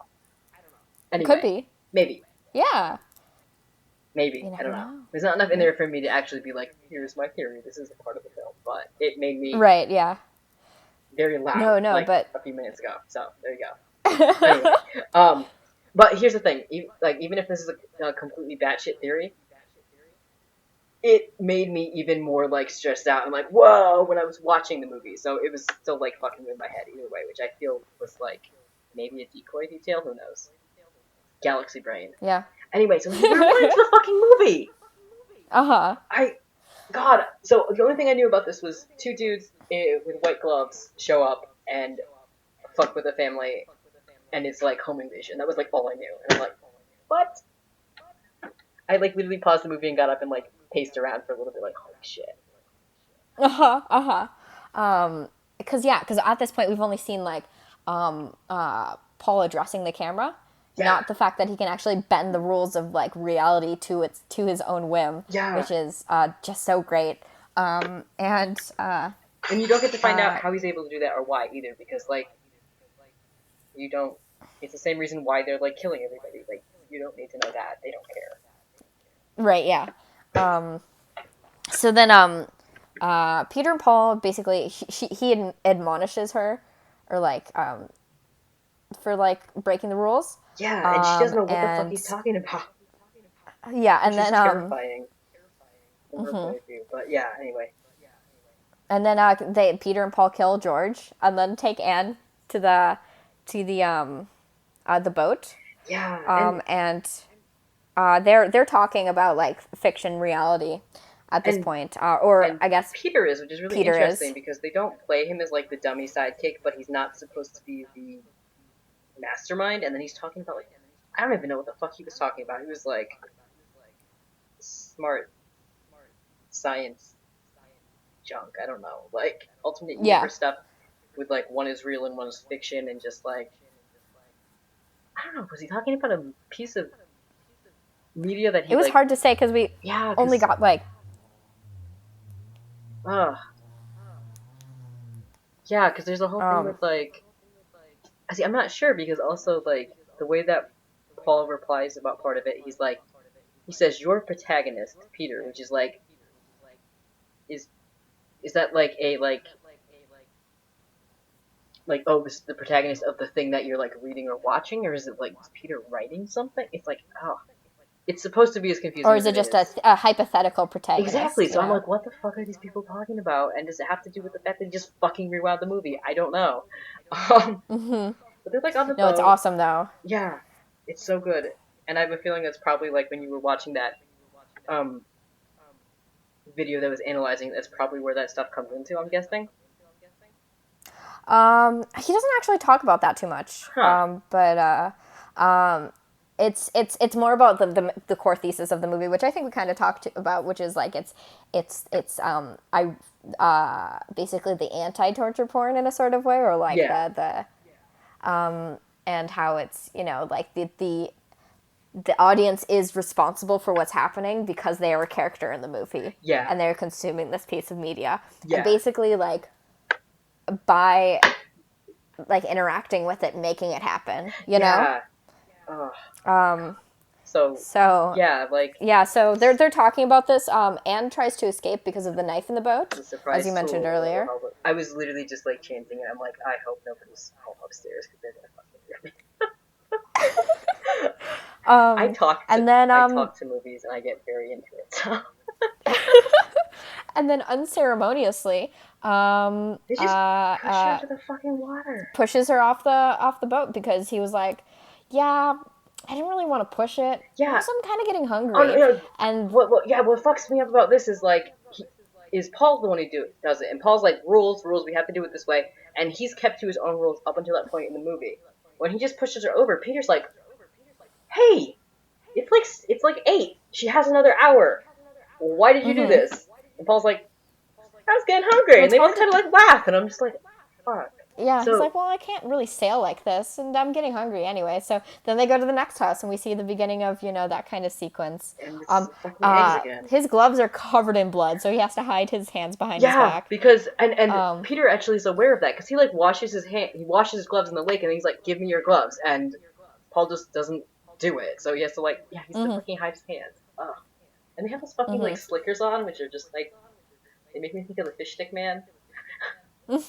Could Anyway, be. maybe. Yeah. Maybe. You I don't never know. know. There's not enough in there for me to actually be like, here's my theory, this is a part of the film. But it made me Right, yeah. very loud, No, like but a few minutes ago. So there you go. Anyway, but here's the thing: even if this is a completely batshit theory, it made me even more like stressed out. I'm like, whoa, when I was watching the movie. So it was still like fucking with my head either way, which I feel was like maybe a decoy detail. Who knows? Galaxy brain. yeah. Anyway, so he rewinds the fucking movie. Uh-huh. I God. So the only thing I knew about this was two dudes with white gloves show up and fuck with a family, and it's like home invasion. That was like all I knew, and I'm like, what? I like literally paused the movie and got up and like paced around for a little bit, like holy shit. Uh-huh. Uh-huh. Because at this point we've only seen like Paul addressing the camera, Yeah, not the fact that he can actually bend the rules of like reality to his own whim, yeah. which is just so great. And And you don't get to find out how he's able to do that or why either, because like you don't. It's the same reason why they're like killing everybody. Like you don't need to know that. They don't care. right, yeah. So then Peter and Paul basically he admonishes her, or like for like breaking the rules. Yeah, and she doesn't know what the fuck And he's talking about, yeah, which and is then terrifying from her point of view. But yeah, anyway. they Peter and Paul kill George, and then take Anne to the boat, Yeah, and and they're talking about like fiction reality at this and point, or and I guess Peter is, which is really Peter interesting is. because they don't play him as like the dummy sidekick, but he's not supposed to be the mastermind. And then he's talking about like I don't even know what the fuck he was talking about. He was like smart science junk. I don't know, like alternate Yeah, universe stuff with like one is real and one is fiction, and just like I don't know. Was he talking about a piece of media that it he was like? hard to say because we Yeah, only because got like uh Yeah, because there's a whole thing Um, with like, I see. I'm not sure because also like the way that Paul replies about part of it, he's like, he says your protagonist, Peter, which is like, is is that like oh this is the protagonist of the thing that you're like reading or watching, or is it like is Peter writing something? It's like oh, it's supposed to be as or confusing is as it it just is. a hypothetical Exactly. protagonist? So I'm like, what the fuck are these people talking about? And does it have to do with the fact that he just fucking rewound the movie? I don't know. Um, but they're like on the No, it's boat. awesome though. Yeah, it's so good. And I have a feeling that's probably like when you were watching that um video that was analyzing. That's probably where that stuff comes into. I'm guessing. He doesn't actually talk about that too much. Huh. Um, it's more about the core thesis of the movie, which I think we kind of talked about, which is like it's I basically the anti torture porn in a sort of way, or like Yeah. and how it's like the audience is responsible for what's happening because they are a character in the movie Yeah. and they're consuming this piece of media, and Yeah. basically like by like interacting with it, making it happen, you know? Yeah. Oh. Um, So so yeah, like yeah, so they're talking about this. Anne tries to escape because of the knife in the boat, the as surprise you mentioned tool. earlier. I was literally just like chanting it. I'm like, I hope nobody's home upstairs because they're gonna fucking hear me. I Um, talk to and then I talk to movies and I get very into it. So and then unceremoniously, they just push her into the fucking water. pushes her off the boat because he was like, "Yeah, I didn't really want to push it. Yeah. Also, I'm kind of getting Oh no, hungry." no. And What fucks me up about this is like is Paul the one who does it, and Paul's like rules. We have to do it this way, and he's kept to his own rules up until that point in the movie. When he just pushes her over, Peter's like, "Hey, it's like 8. She has another hour. Why did you do this?" And Paul's like, "I was getting hungry," well, and they Paul both kind of like laugh, and I'm just like, "Fuck." Yeah, he's So like, well, I can't really sail like this, and I'm getting hungry anyway. So then they go to the next house, and we see the beginning of that kind of sequence. and it's fucking eggs again. His gloves are covered in blood, so he has to hide his hands behind his Yeah, back. because and Peter actually is aware of that because he like he washes his gloves in the lake, and he's like, "Give me your gloves," and Paul just doesn't do it, so he has to like, yeah, he's to fucking hide his hands. Ugh. And they have those fucking like slickers on, which are just like they make me think of the fish stick man, which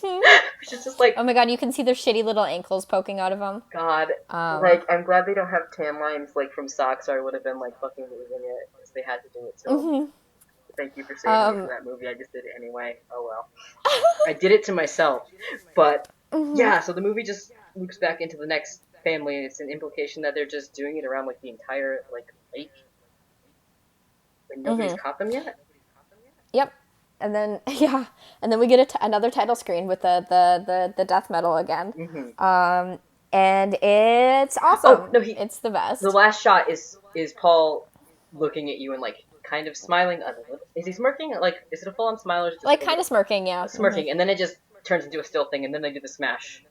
is just like Oh my god, you can see their shitty little ankles poking out of them. God. Like I'm glad they don't have tan lines like from socks, or I would have been like fucking losing it because they had to do it. So thank you for saving me from that movie. I just did it anyway. Oh well. I did it to myself. But yeah, so the movie just loops back into the next family, and it's an implication that they're just doing it around like the entire like lake, and nobody's caught them yet. Yep. And then and then we get another title screen with the death metal again. And it's awesome. Oh no, it's the the best. last shot is Paul looking at you and like kind of smiling. Is he smirking? Like, is it a full on smile or is it just Like kind of smirking, yeah. smirking? And then it just turns into a still thing, and then they do the smash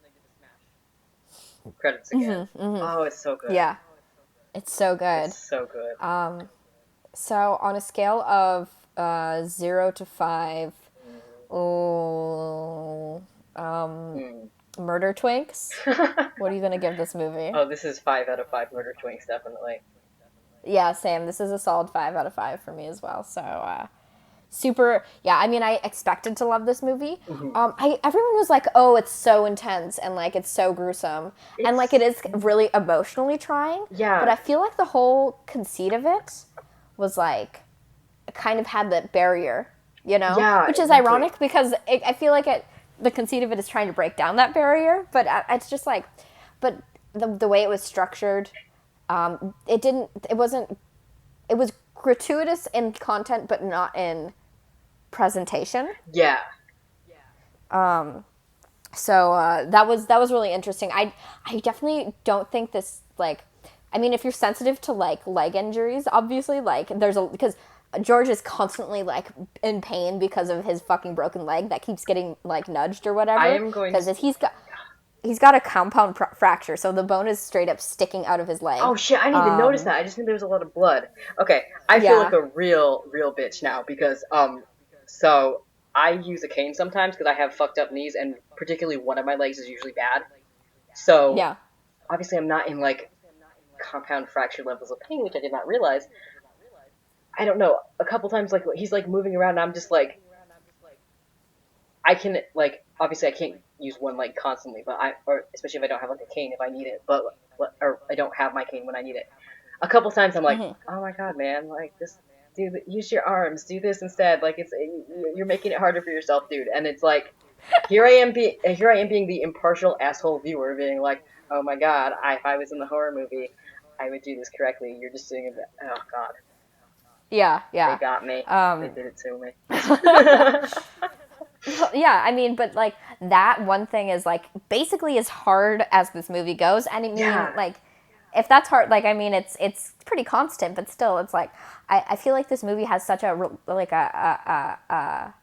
credits again. Oh, it's so good. Yeah. It's so good. It's so good. So on a scale of 0 to 5, murder twinks, what are you gonna give this movie? Oh, this is 5 out of 5 murder twinks, definitely. Yeah, same. This is a solid 5 out of 5 for me as well. So super. Yeah, I mean, I expected to love this movie. Everyone was like, "Oh, it's so intense and like it's so gruesome," and like it is really emotionally trying. Yeah. But I feel like the whole conceit of it was like kind of had that barrier, Yeah, which is exactly. ironic because I feel like the conceit of it is trying to break down that barrier, but it's just like, but the way it was structured, it was gratuitous in content, but not in presentation. Yeah. So that was really interesting. I definitely don't think this like, I mean, if you're sensitive to like leg injuries, obviously like because George is constantly like in pain because of his fucking broken leg that keeps getting like nudged or whatever. I am going because he's got a compound fracture, so the bone is straight up sticking out of his leg. Oh shit, I didn't even notice that. I just knew there was a lot of blood. Okay, I feel like a real bitch now because so I use a cane sometimes because I have fucked up knees, and particularly one of my legs is usually bad. So Yeah. obviously, I'm not in like compound fracture levels of pain, which I did not realize. I don't know. A couple times, like he's like moving around, and I'm just like, I can like obviously I can't use one leg constantly, but or especially if I don't have like a cane if I need it, but or I don't have my cane when I need it. A couple times I'm like, Hmm. oh my god, man, like this, dude, use your arms, do this instead. Like you're making it harder for yourself, dude. And it's like, here I am being the impartial asshole viewer, being like, oh my god, if I was in the horror movie, I would do this correctly. You're just doing it. Oh god, Yeah, they yeah. got me. They Um, did it to me. well, yeah, I mean, but like that one thing is like basically as hard as this movie goes, and I mean, Yeah, like if that's hard, like I mean, it's pretty constant, but still, it's like I feel like this movie has such a like a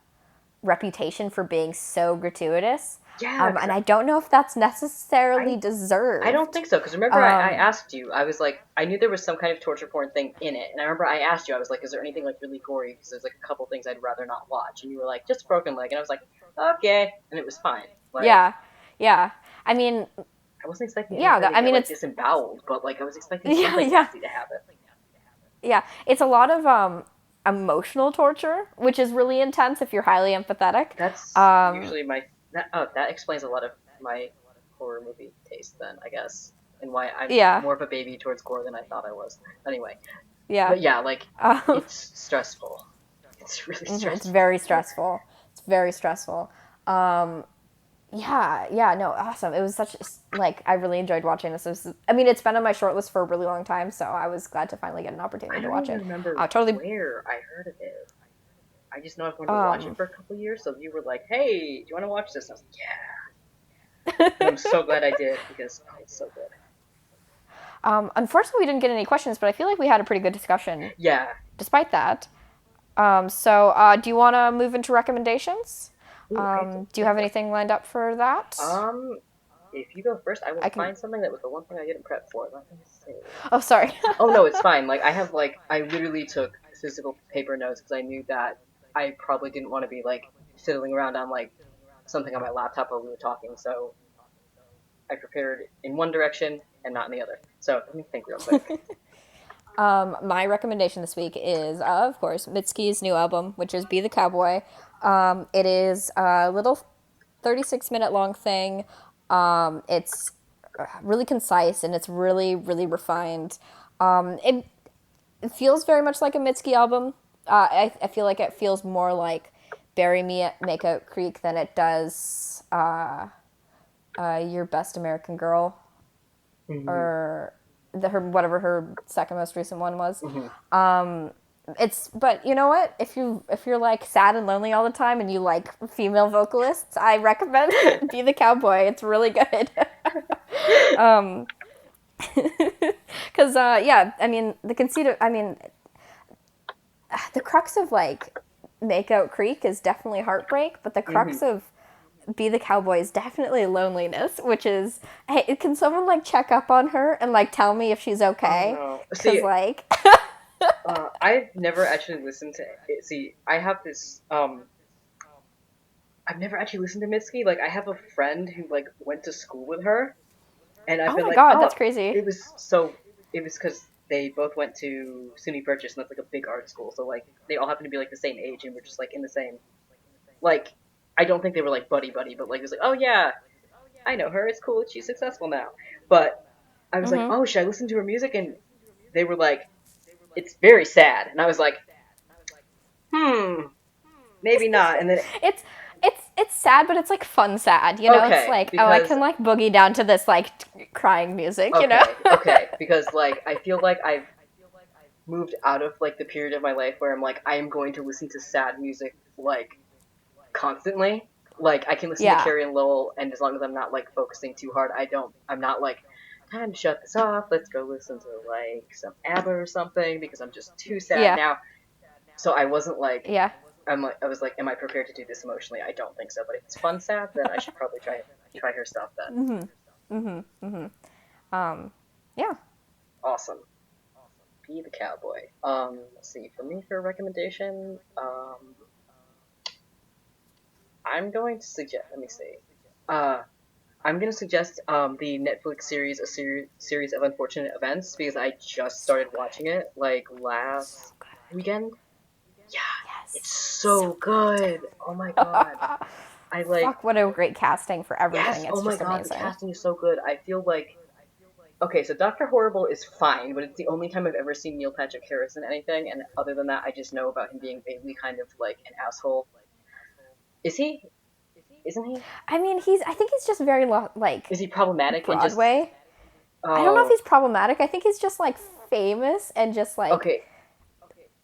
reputation for being so gratuitous, yeah, because and I don't know if that's necessarily I I don't deserved. think so, because remember I Um, asked you, I was like, I knew there was some kind of torture porn thing in it, and I remember I asked you, I was like, is there anything like really gory? Because there's like a couple things I'd rather not watch, and you were like, just broken leg, and I was like, okay, and it was fine. Like, yeah, yeah. I mean, I wasn't expecting yeah. anybody to I get mean, like it's disemboweled, but like I was expecting yeah, something yeah. nasty to happen. Yeah, it's a lot of emotional torture, which is really intense if you're highly empathetic. That's Um, usually my that explains a lot of my horror movie taste then, I guess, and why I'm yeah, more of a baby towards gore than I thought I was. Anyway, yeah. but yeah, like Um, it's stressful. It's really it's stressful. very stressful. It's very stressful. Um, yeah, yeah, no, awesome. It was such like I really enjoyed watching this. I mean, it's been on my short list for a really long time, so I was glad to finally get an I opportunity to don't watch even it. remember Totally. where I heard of it. I just know I've wanted to watch it Um, for a couple years, so you were like, "Hey, do you want to watch this?" And I was like, "Yeah," and I'm so glad I did because oh, it's so good. unfortunately, we didn't get any questions, but I feel like we had a pretty good discussion Yeah. despite that. Do you want to move into recommendations? Ooh, Do you yeah. have anything lined up for that? Um, if you go first, I will I can. find something that was the one thing I didn't prep for. Let me see. Oh, sorry. Oh no, it's fine. Like I literally took physical paper notes because I knew that I probably didn't want to be like fiddling around on like something on my laptop while we were talking. So I prepared in one direction and not in the other. So let me think real quick. My recommendation this week is, of course, Mitski's new album, which is "Be the Cowboy." It is a little 36-minute long thing. It's really concise and it's really, really refined. It feels very much like a Mitski album. I feel like it feels more like "Bury Me at Makeout Creek" than it does "Your Best American Girl" Hmm. or her whatever her second most recent one was. Hmm. It's but you know what? If you're like sad and lonely all the time and you like female vocalists, I recommend Be the Cowboy. It's really good. Because yeah, I mean the conceit of I mean the crux of like Makeout Creek is definitely heartbreak, but the Hmm. crux of Be the Cowboy is definitely loneliness, which is, hey, can someone like check up on her and like tell me if she's Oh okay? no. Cause See, like, I've never actually listened to it. See, I have this I've never actually listened to Mitski. Like, I have a friend who like went to school with her, and I've oh been my like, god, oh, that's crazy. it was so. It was because they both went to SUNY Purchase, and that's like a big art school. So like, they all happen to be like the same age, and we're just like in the same. Like, I don't think they were like buddy buddy, but like it was like, oh yeah, I know her. It's cool. She's successful now. But I was like, Mm-hmm. oh, should I listen to her music? And they were like, it's very sad, and I was like, maybe not. And then it's it's sad, but it's like fun sad. You know, it's okay, like oh, I because can like boogie down to this like crying music. You know. okay, because like I feel like I've moved out of like the period of my life where I'm like I am going to listen to sad music like constantly. Like I can listen to Yeah. Carrie and Lowell, and as long as I'm not like focusing too hard, I'm not like time to shut this off. Let's go listen to like some ABBA or something because I'm just too sad Yeah. now. So I wasn't like Yeah. I was like, am I prepared to do this emotionally? I don't think so. But if it's fun sad, then I should probably try her stuff then. Yeah. Awesome. Be the cowboy. Let's see. For me, for a recommendation, I'm going to suggest. Let me see. Uh, I'm going to suggest the Netflix series, series of unfortunate events, because I just So started watching good. it like So last good. weekend. Yeah, it's Yes. So so good. good. Oh my god. I like. Fuck, what a great casting for Yes. everything. Oh It's my just god, the amazing. casting is so good. I feel like. Okay, so Doctor Horrible is fine, but it's the only time I've ever seen Neil Patrick Harris in anything, and other than that, I just know about him being vaguely kind of like an asshole. Is he? Isn't he? I mean, I think he's just very, like, Is he problematic and just? Broadway. I don't know if Oh, he's problematic. I think he's just, like, famous and just, like, okay.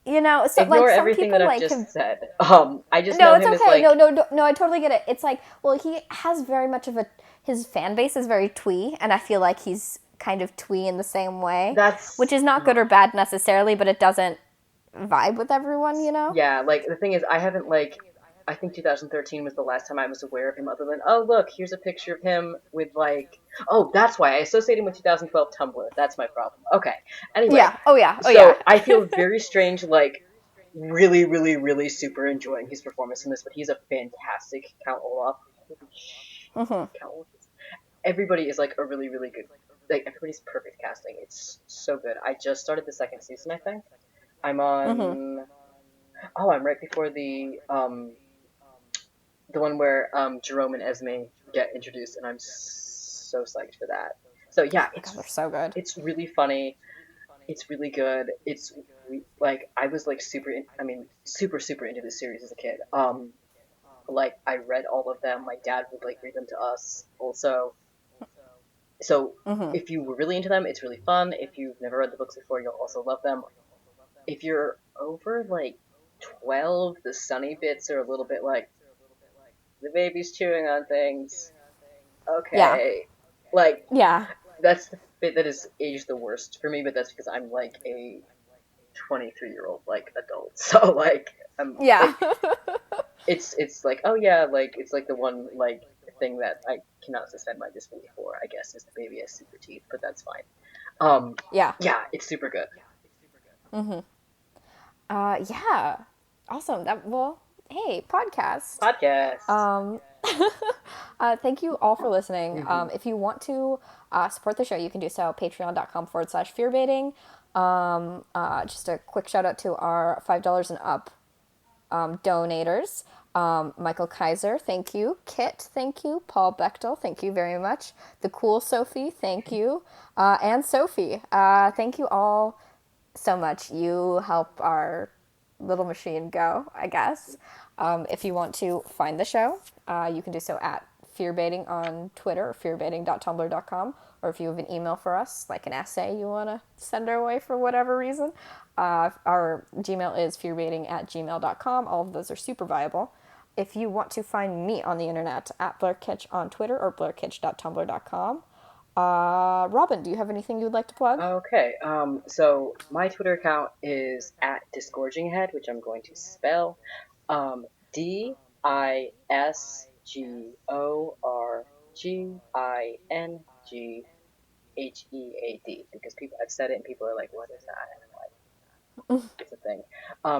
so, like, Ignore some everything that people, I've like, just have. said. I just No, know it's him as okay. like No, I totally get it. It's like, well, he has very much of a. His fan base is very twee, and I feel like he's kind of twee in the same way, which that's is not good or bad necessarily, but it doesn't vibe with everyone, you know? yeah. Like the thing is, I haven't like. I think 2013 was the last time I was aware of him, other than oh look, here's a picture of him with like oh that's why I associate him with 2012 Tumblr. That's my problem. Okay. Anyway, Yeah. Oh, yeah. Oh, yeah. so I feel very strange, like really, really, really super enjoying his performance in this, but he's a fantastic Count Olaf. Holy Mm-hmm. Count Olaf. Everybody is like a really, really good. Like everybody's perfect casting. It's so good. I just started the second season. I think I'm Mm-hmm. on. Oh, I'm right before the one where Jerome and Esme get introduced, and I'm so psyched for that. So yeah, Oh, my God, they're so good. it's really funny. It's really good. It's like I was like super. I mean, super super into this series as a kid. Like I read all of them. My dad would like read them to us. Also, so Mm-hmm. if you were really into them, it's really fun. If you've never read the books before, you'll also love them. If you're over like 12, the sunny bits are a little bit like the baby's chewing on things. Yeah. Okay, like Yeah. that's the bit that is aged the worst for me. But that's because I'm like a 23-year-old like adult. So like I'm Yeah. like it's like oh yeah like it's like the one like thing that I cannot suspend my disbelief for. I guess is the baby has super teeth, but that's fine. Yeah. Yeah, it's super good. Mm-hmm. Yeah. Awesome. Hey, podcast. Podcast. Um, thank you all for listening. Hmm. If you want to support the show, you can do so patreon.com/fearbaiting. Just a quick shout out to our $5 and up donators. Michael Kaiser, thank you. Kit, thank you. Paul Bechtel, thank you very much. The Cool Sophie, thank you. And Sophie, thank you all so much. You help our little machine go, I guess. If you want to find the show, you can do so at fearbaiting on Twitter or fearbaiting.tumblr.com. Or if you have an email for us, like an essay you want to send our way for whatever reason, our Gmail is fearbaiting@gmail.com. All of those are super viable. If you want to find me on the internet, at BlairKitch on Twitter or blairkitch.tumblr.com. Robin, do you have anything you'd like to plug? Okay. So my Twitter account is at disgorginghead, which I'm going to spell DISGORGINGHEAD because people I've said it and people are like, what is that? And I'm like, it's a thing.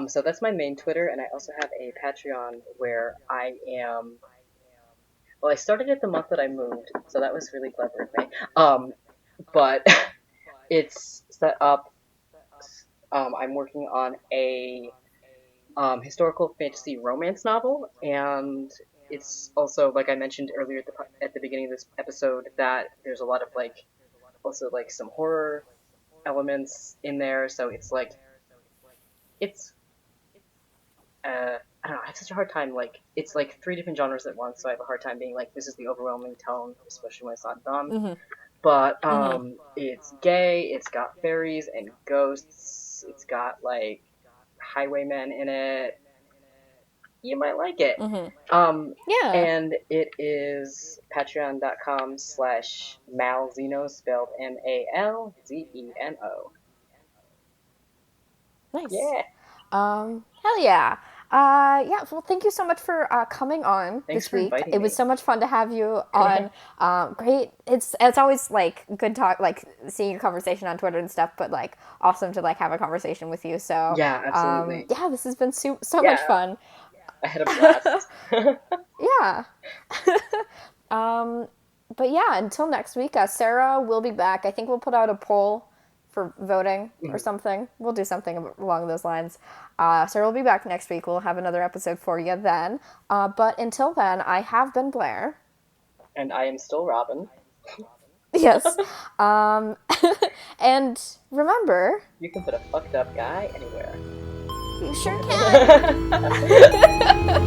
So that's my main Twitter, and I also have a Patreon where I am. Well, I started it the month that I moved, so that was really clever of me. But it's set up. I'm working on a historical fantasy romance novel, and it's also like I mentioned earlier at the beginning of this episode that there's a lot of like also like some horror elements in there. So it's like it's I don't know. I have such a hard time. Like it's like three different genres at once, so I have a hard time being like this is the overwhelming tone, especially when it's not done. Mm-hmm. But Mm-hmm. it's gay. It's got fairies and ghosts. It's got like highwaymen in it. You might like it. Mm-hmm. Um, Yeah. and it is patreon.com/malzeno, spelled MALZENO. Nice. Yeah. Hell yeah. Yeah, well, thank you so much for coming on Thanks this for week. inviting It was me. so much fun to have you on. Great. It's always like good talk, like seeing your conversation on Twitter and stuff, but like awesome to like have a conversation with you. So Yeah, absolutely. yeah, this has been so much Yeah. fun. I had a blast. Yeah. But yeah, until next week, Sarah will be back. I think we'll put out a poll for voting or something. We'll do something along those lines. Sarah will be back next week. We'll have another episode for you then. But until then, I have been Blair. And I am still Robin. Yes. Um, and remember, You can put a fucked up guy anywhere. you sure can.